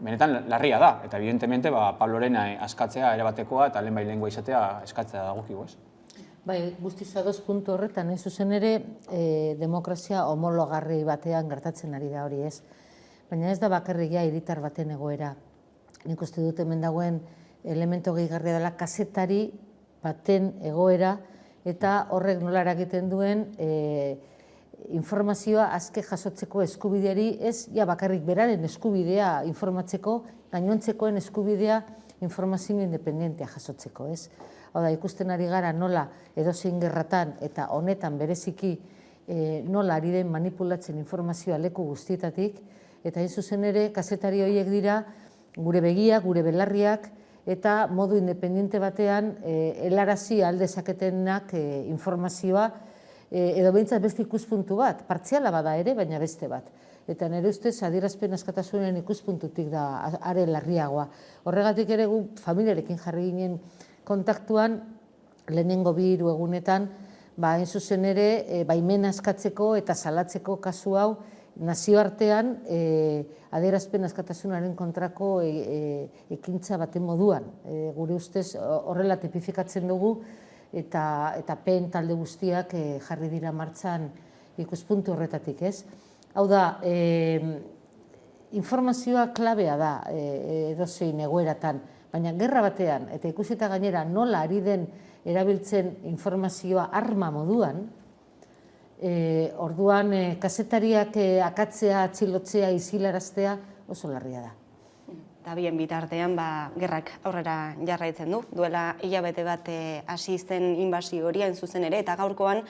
benetan larria da, eta evidentemente Pabloren askatzea erabatekoa eta lehengoa izatea eskatzea dagokigu, ez? Bai, guztiz ados puntu horretan, zuzen ere, demokrazia homologarri batean gertatzen ari da hori, ez? Baina ez da bakarria hiritar baten egoera. Nik uste dut hemen dagoen elemento gehigarria dela kazetari baten egoera eta horrek nola eragiten duen informazioa azke jasotzeko eskubideari, ez bakarrik beraren eskubidea informatzeko, gainontzekoen eskubidea informazio independentea jasotzeko, ez? Hau da, ikusten ari gara nola edozein gerratan eta honetan bereziki nola ari den manipulatzen informazioa leku guztietatik, eta hain zuzen ere, kazetari horiek dira gure begiak, gure belarriak, eta modu independente batean helarazi aldezaketenak informazioa, edo behintzat beste ikuspuntu bat, partziala bada ere, baina beste bat. Eta nire ustez, adierazpen askatasunen ikuspuntutik da are larriagoa. Horregatik ere gu familiarekin jarri ginen kontaktuan, lehenengo 2 egunetan, hain zuzen ere, baimena askatzeko eta salatzeko kasu hau, nazioartean adierazpen askatasunaren kontrako ekintza baten moduan. Gure ustez horrela tipifikatzen dugu, eta PEN talde guztiak jarri dira martxan ikuspuntu horretatik, ez? Hau da, informazioa klabea da edozein egoeratan, baina gerra batean, eta ikusita gainera nola ari den erabiltzen informazioa arma moduan, orduan kazetariak akatzea, atxilotzea, izilaraztea oso larria da. Eta bien bitartean, gerrak aurrera jarraitzen du. Duela hilabete bat hasi zen inbasio hori hain zuzen ere, eta gaurkoan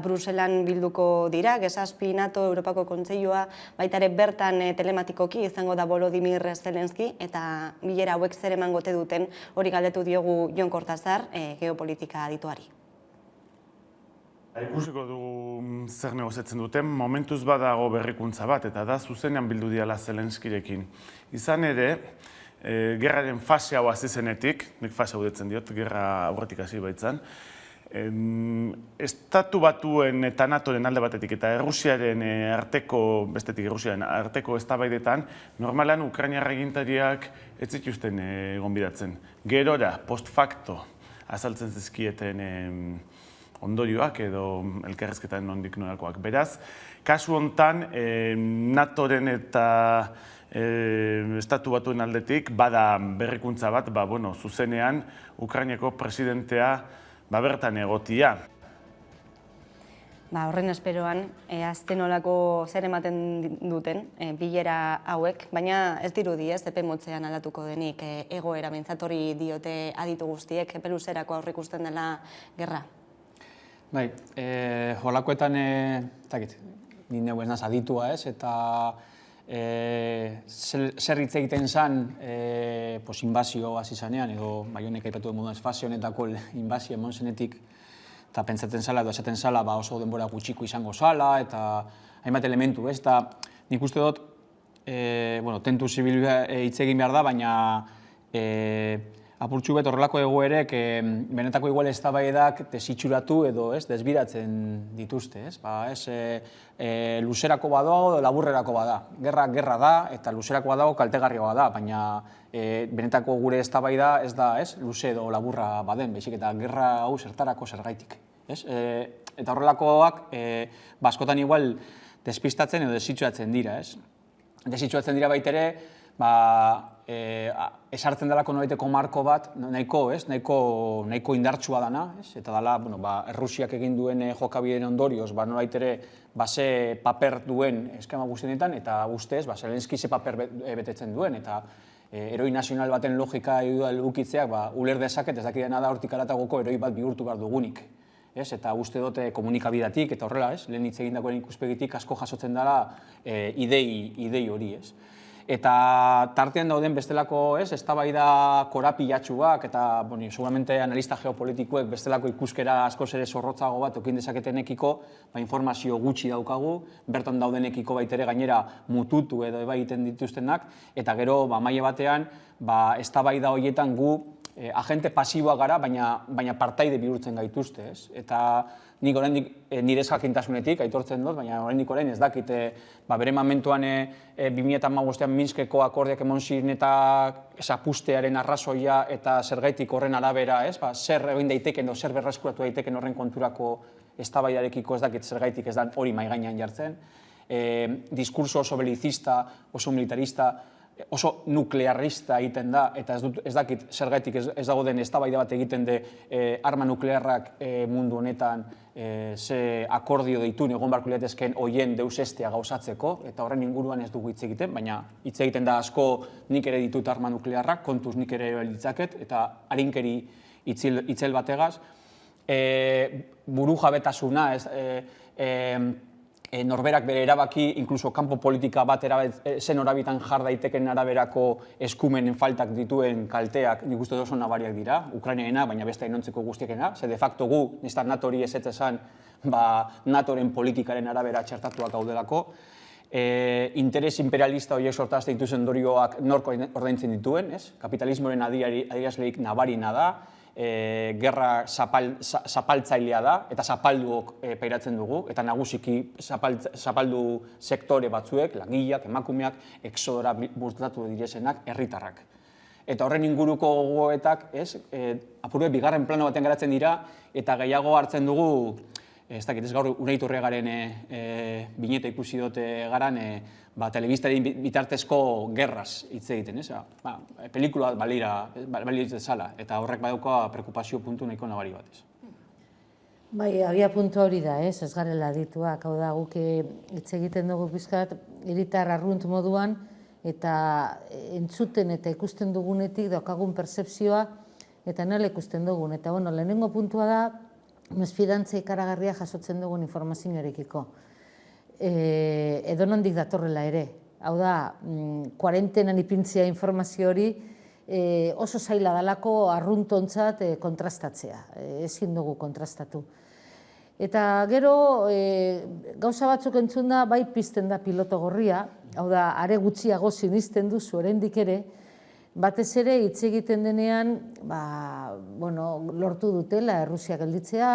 Bruselan bilduko dira, G7, NATO, Europako Kontseilua, baita ere bertan telematikoki izango da Volodymyr Zelenski, eta bilera hauek zer emangote duten hori galdetu diogu Jon Kortazar, geopolitika adituari. Ikusiko dugu zer negoziatzen duten, momentuz badago berrikuntza bat, eta da zuzenean bildu diala Zelenskirekin. Izan ere, gerraren fase hau hasi zenetik, nik fase hau detzen diot, gerra aurretik hasi baitzan, Estatu Batuen eta NATOren alde batetik eta Errusiaren arteko, bestetik Errusiaren arteko eztabaidetan, normalan Ukrainiar agintariak ez zituzten gonbidatzen. Gerora, post facto, azaltzen zizkieten ondorioak edo elkarrezketan nondik norakoak. Beraz, kasu hontan, NATOren eta Estatu Batuen aldetik bada berrikuntza bat, zuzenean Ukrainiako presidentea bertan egotia. Horren esperoan, azten olako zer ematen duten bilera hauek, baina ez dirudi ez, epe motzean aldatuko denik egoera bentsatori diote aditu guztiek, epe luzerako aurrikusten dela gerra. Bai, holakoetan, ni neu ez naz aditua ez, eta zer hitz egiten zen inbazio hasi zanean, edo Baionek aipatu den moduan fase honetako inbazio emon zenetik, eta pentsatzen zala edo esaten zala oso denbora gutxiko izango zala, eta hainbat elementu, ez, eta nik uste dut, tentu zibil hitz egin behar da, baina apurtxu bet horrelako egoerek benetako igual eztabaidak desitxuratu edo desbiratzen dituzte. Luzerako badago edo laburrerako bada. Gerra da eta luzerako badago kaltegarria da, baina benetako gure eztabaida ez da luze edo laburra baden, baizik eta gerra hau zertarako zergaitik. Eta horrelakoak askotan igual despistatzen edo desitxuratzen dira. Desitxuratzen dira baitere, esartzen delako noraiteko marko bat, nahiko indartsua dana, eta dela, Errusiak egin duen jokabideen ondorioz, nolait ere, ze paper duen eskema guztienetan, eta ustez, Zelenski ze paper betetzen duen, eta eroi nazional baten logika edukitzeak, uler dezaket, ez dakidena da hortik aratagoko eroi bat bihurtu behar dugunik. Eta uste dute komunikabidatik, eta horrela, lehen hitz egindakoen ikuspegitik asko jasotzen dela idei hori. Eta tartean dauden bestelako eztabaida korapilatsuak, eta seguramente analista geopolitikuek bestelako ikuskera askoz ere zorrotzago bat okin dezaketenekiko, informazio gutxi daukagu, bertan daudenekiko baitere gainera mututu edo egiten dituztenak, eta gero maila batean eztabaida horietan gu agente pasiboa gara, baina partaide bihurtzen gaituzte. Eta nik oraindik nire jakintasunetik aitortzen dut, baina oraindik orain ez dakit bere momentuan 2015ean Minskeko akordiak emon ziren eta zapustearen arrazoia eta zergaitik horren arabera, zer egin daiteken edo zer berreskuratu daiteken horren konturako eztabaidarekiko ez dakit zergaitik ez da hori mahai gainean jartzen. Diskurso oso belicista, oso militarista, oso nuklearrista egiten da, eta ez dakit zergaitik ez dago den eztabaida bat egiten de arma nuklearrak mundu honetan ze akordio deitun egon barko liratezkeen hoien deusestea gauzatzeko, eta horren inguruan ez dugu hitz egiten, baina hitz egiten da asko nik ere ditut arma nuklearrak, kontuz nik ere ditzaket, eta harinkeri itzel bategaz. Buru jabetasuna, norberak bere erabaki, inkluso kanpo politika bat zen horabitan jar daiteken araberako eskumenen faltak dituen kalteak nik uste oso nabariak dira, Ukrainaena, baina beste inontzeko guztiekena, ze de facto gu, niztar NATO-ri ez esan, NATO-ren politikaren arabera txertatuak gaudelako, interes imperialista horiek sortazte dituzen ondorioak norko ordaintzen dituen, kapitalismoren adierazleik nabarina da, gerra zapaltzailea da, eta zapalduok pairatzen dugu, eta nagusiki zapaldu sektore batzuek, langileak, emakumeak, exodora bultatu direzenak, herritarrak. Eta horren inguruko gogoetak, apurue bigarren plano baten garatzen dira, eta gehiago hartzen dugu, ez dakit, ez gaur Unai Turriagaren bineta ikusi dute garan, telebistaren bitartezko gerraz hitz egiten, pelikula balira zala, eta horrek badauka preokupazio puntu nahiko nabari bat. Bai, abia puntu hori da, ez garela dituak, hau da, guk hitz egiten dugu pizkat, hiritar arrunt moduan, eta entzuten eta ikusten dugunetik daukagun pertzepzioa, eta nola ikusten dugun, eta lehenengo puntua da, mesfidantza ikaragarria jasotzen dugun informazioarekiko. Edo nondik datorrela ere. Hau da, kuarentenan ipintzea informazio hori oso zaila dalako arruntontzat kontrastatzea. Ezin dugu kontrastatu. Eta gero, gauza batzuk entzun da, bai pizten da piloto gorria, hau da, are gutxiago sinisten duzu oraindik ere, batez ere hitz egiten denean, lortu dutela Errusia gelditzea,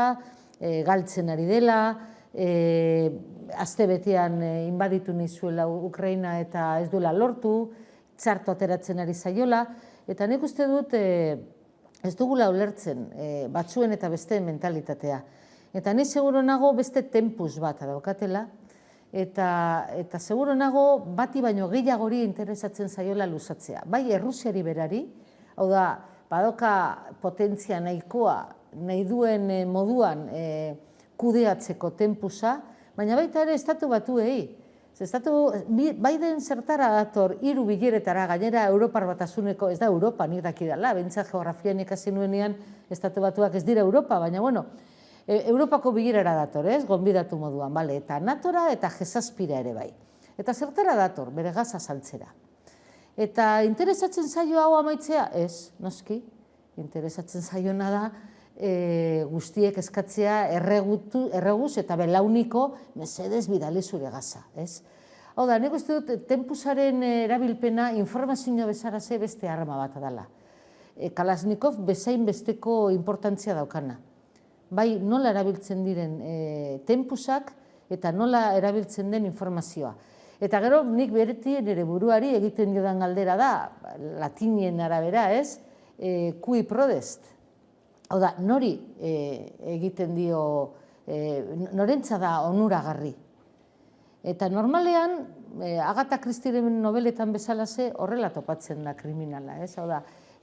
galtzen ari dela, astebetean inbaditu nizuela Ukraina eta ez duela lortu, txarto ateratzen ari zaiola, eta nik uste dut ez dugula ulertzen batzuen eta besteen mentalitatea. Eta ni seguro nago beste tempus bat daukatela, eta seguro nago bati baino gehiagori interesatzen zaiola luzatzea. Bai Errusiari berari, hau da, badoka potentzia nahikoa, nahi duen moduan kudeatzeko tempusa, baina baita ere estatu batuei. Biden zertara dator 3 bileretara, gainera Europar Batasuneko, ez da Europa, nik dakidala, bentsat geografian ikasi nuenean estatu batuak ez dira Europa, baina Europako bilerara dator, gonbidatu moduan, eta NATOra eta G7ra ere bai. Eta zertara dator, bere gaza saltzera. Eta interesatzen zaio hau amaitzea? Ez, noski, interesatzen zaiona da guztiek eskatzea erreguz eta belauniko mesedez bidali zure gaza. Hau da, nik uste dut tempusaren erabilpena informazio bezaraze beste arma bat dela. Kalashnikov bezain besteko importantzia daukana. Bai, nola erabiltzen diren tempusak eta nola erabiltzen den informazioa. Eta gero, nik bereti nire buruari egiten diodan galdera da, latinien arabera, cui prodest. Hau da, nori egiten dio, norentza da onuragarri. Eta normalean, Agatha Christieren nobeletan bezalaze horrela topatzen da kriminala, ez? Hau da,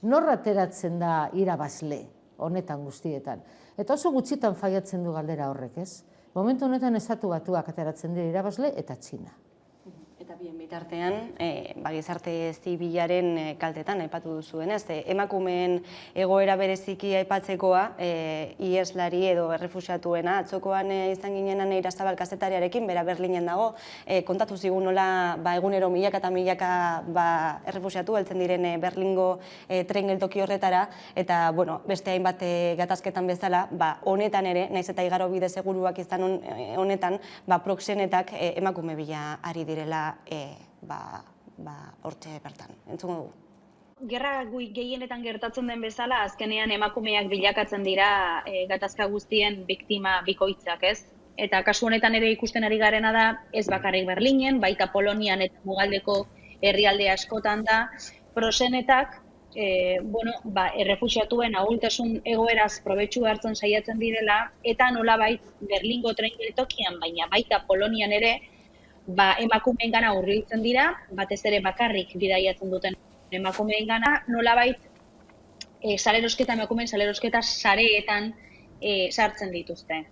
nor ateratzen da irabazle honetan guztietan. Eta oso gutxitan faiatzen du galdera horrek, ez? Momentu honetan Estatu Batuak ateratzen dira irabazle eta Txina. Eta bien bitartean, gizarte zibilaren kaltetan aipatu duzuenez, emakumeen egoera bereziki aipatzekoa, ieslari edo errefuxiatuena, atzokoan izan ginenan Eirazabal kazetariarekin, bera Berlinen dago, kontatu zigun nola egunero milaka eta milaka errefuxiatu heltzen diren Berlingo tren geltoki horretara, eta beste hainbat gatazketan bezala, honetan ere, naiz eta igaro bide seguruak izan honetan, proxenetak emakume bila ari direla hortxe bertan. Entzungo dugu. Gerra gehienetan gertatzen den bezala, azkenean emakumeak bilakatzen dira gatazka guztien biktima bikoitzak, ez? Eta kasu honetan ere ikusten ari garena da, ez bakarrik Berlinen, baita Polonian eta Mugaldeko herrialde askotan da, proxenetak errefuxiatuen ahultasun egoeraz probetxu hartzen saiatzen direla, eta nolabait Berlingo tren geltokian, baina baita Polonian ere, emakumeengana hurbiltzen dira, batez ere bakarrik bidaiatzen duten emakumeengana, nolabait emakumeen salerosketa sareetan sartzen dituzte.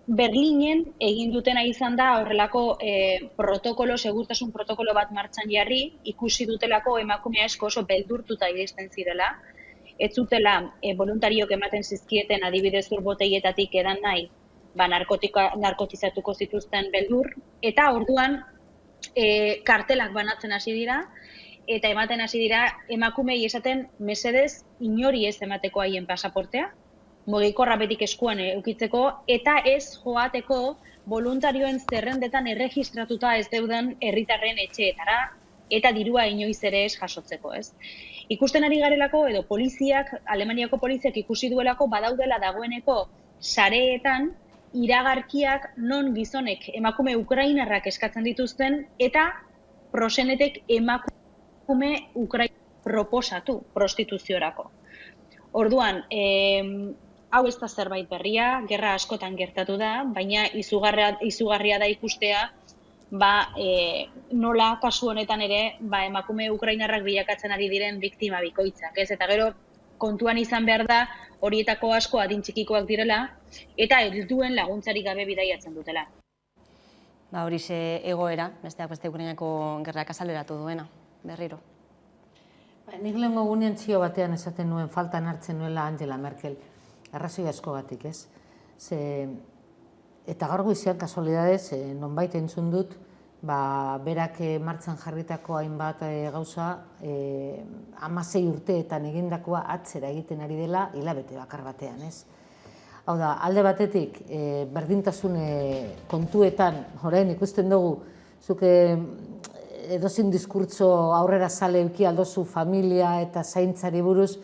Berlinen egin dutena izan da horrelako segurtasun protokolo bat martxan jarri, ikusi dutelako emakume asko oso beldurtuta iristen zirela, ez zutela voluntariok ematen zizkieten adibidez urbotegietatik edan nahi, narkotizatuko zituzten beldur, eta orduan kartelak banatzen hasi dira, eta ematen hasi dira emakumei esaten mesedez inori ez emateko haien pasaportea, mugikorra betik eskuan eukitzeko, eta ez joateko voluntarioen zerrendetan erregistratuta ez deuden herritarren etxeetara, eta dirua inoiz ere ez jasotzeko, ez? Ikusten ari garelako, edo Alemaniako poliziak ikusi duelako badaudela dagoeneko sareetan, iragarkiak non gizonek emakume ukrainarrak eskatzen dituzten eta proxenetek emakume ukrainarrak proposatu prostituziorako. Orduan, hau ez da zerbait berria, gerra askotan gertatu da, baina izugarria da ikustea nola kasu honetan ere emakume ukrainarrak bilakatzen ari diren biktima bikoitzak, ez? Eta gero kontuan izan behar da horietako asko adin txikikoak direla eta helduen laguntzarik gabe bidaiatzen dutela. Horixe egoera, besteak beste Ukrainako gerrak azaleratu duena, berriro. Nik lehenko gunean txio batean esaten nuen faltan hartzen nuela Angela Merkel, arrazoi asko batik, ez? Eta gaur goizean kasualidadez, nonbait entzun dut, berak martxan jarritako hainbat gauza 16 urteetan egindakoa atzera egiten ari dela hilabete bakar batean, ez? Hau da, alde batetik, berdintasun kontuetan, orain ikusten dugu, zuke edozin diskurtso aurrera zale euki aldozu familia eta zaintzari buruz,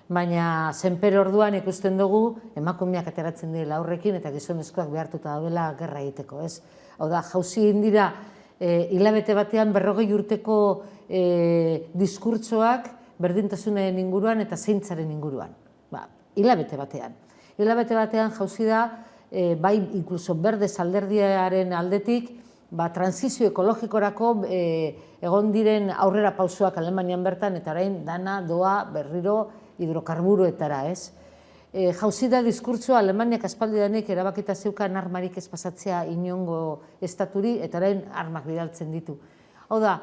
baina zenper orduan ikusten dugu emakumeak ateratzen direla aurrekin eta gizonezkoak behartuta daudela gerra egiteko, ez? Hau da, jauzi indira hilabete batean 40 urteko diskurtsoak berdintasunen inguruan eta zaintzaren inguruan. Hilabete batean. Hilabete batean jauzi da, bai inkluso berdez alderdiaren aldetik, transizio ekologikorako egon diren aurrera pausoak Alemanian bertan eta orain dana doa berriro hidrokarburoetara, ez? Jauzi da diskurtsoa Alemaniak aspaldidanik erabakita zeukan armarik ez pasatzea inongo estaturi eta orain armak bidaltzen ditu. Hau da,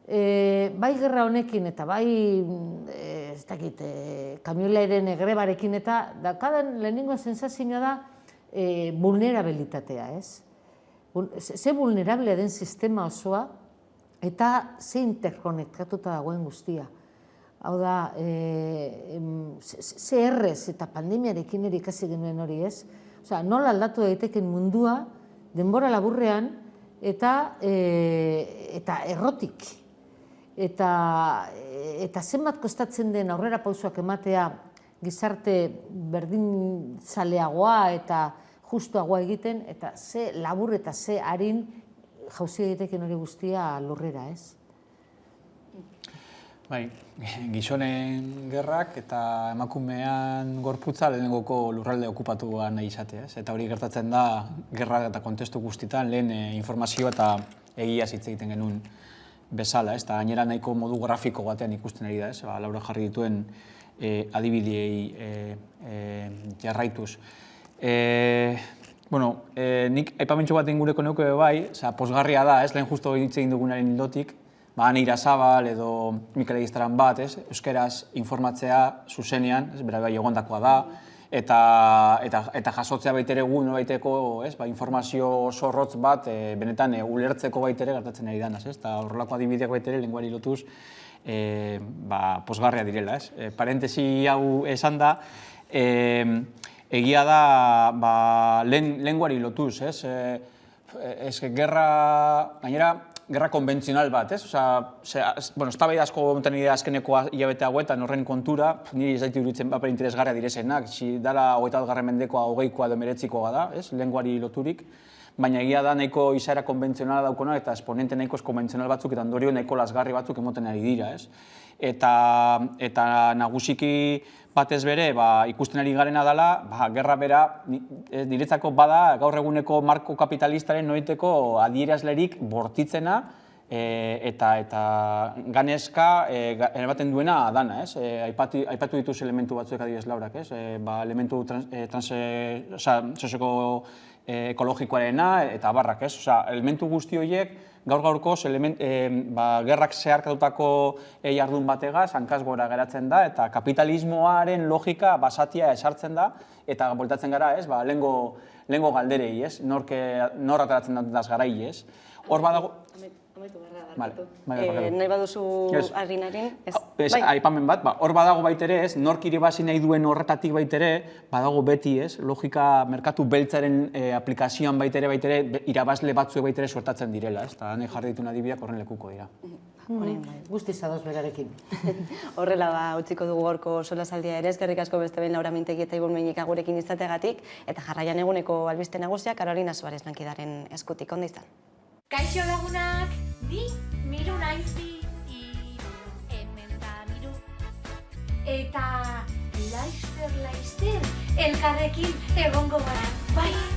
bai gerra honekin eta bai kamioilaren grebarekin eta daukadan lehenengo sensazioa da vulnerabilitatea, ez? Ze vulnerable den sistema osoa eta ze interkonektatuta dagoen guztia. Hau da, ze errez eta pandemiarekin ere ikasi genuen hori, ez? Osea, nola aldatu daiteken mundua denbora laburrean eta errotik. Eta zenbat kostatzen den aurrera pausoak ematea gizarte berdinzaleagoa eta justuagoa egiten, eta ze labur eta ze harin jauzi egiteken hori guztia lurrera, ez? Bai, gizonen gerrak eta emakumean gorputza lehenengoko lurralde okupatuan nahi izatea, ez? Eta hori gertatzen da gerra eta kontestu guztietan lehen informazioa eta egia hitz egiten genuen bezala, eta gainera nahiko modu grafiko batean ikusten ari da, Laura jarri dituen adibidei jarraituz. Nik aipamentxo bat ingureko neuke bai, pozgarria da, lehen justo hitz egin dugunaren ildotik, Ane Irasabal edo Mikel Egistaran bat, euskeraz informatzea zuzenean, bera bai egondakoa da, eta jasotzea baitere gu noraiteko informazio zorrotz bat benetan ulertzeko baitere gertatzen ari danaz, eta horrelako adibideak baitere lenguari lotuz pozgarria direla. Parentesi hau esan da, egia da lenguari lotuz, gerra konbentzional bat, eztabaida asko gonten nire azkeneko hilabete hauetan horren kontura, niri ez daitu iruditzen baper interesgarria direzenak, si dala 21. mendekoa 20koa edo 19koa da, lenguari loturik, baina egia da nahiko izaera konbentzionala daukona eta esponente nahiko konbentzional batzuk eta ondorio nahiko lasgarri batzuk emoten ari dira, eta nagusiki batez bere ikusten ari garena dela, gerra bera niretzako bada gaur eguneko marko kapitalistaren noiteko adierazlerik bortitzena eta ganezka erabaten duena dana, aipatu dituz elementu batzuek adibidez Laurak, elementu sozioko ekologikoarena eta abarrak, elementu guzti horiek gaur-gaurkoz gerrak zeharkatutako jardun bategaz hankaz gora geratzen da eta kapitalismoaren logika basatia esartzen da eta bueltatzen gara, lehengo galderei, nor ateratzen dutaz garai, hor badago... Nahi baduzu arginarin? Aipamen bat, hor badago baitere, nork irabazi nahi duen horretatik baitere, badago beti, logika merkatu beltzaren aplikazioan baitere, irabazle batzuek baitere suertatzen direla, eta hane jarri dituen adibideak horren lekuko dira. Guztiz ados berarekin. Horrela utziko dugu gorko solasaldia ere, eskerrik asko beste behin Laura Mintegi eta Ibon Meinika gurekin izategatik, eta jarraian eguneko albiste nagusia Carolina Suarez lankidaren eskutik, ondo izan. Kaixo lagunak, ni Miru naizi, hemen da Miru. Eta laizter elkarrekin egongo gara, bai?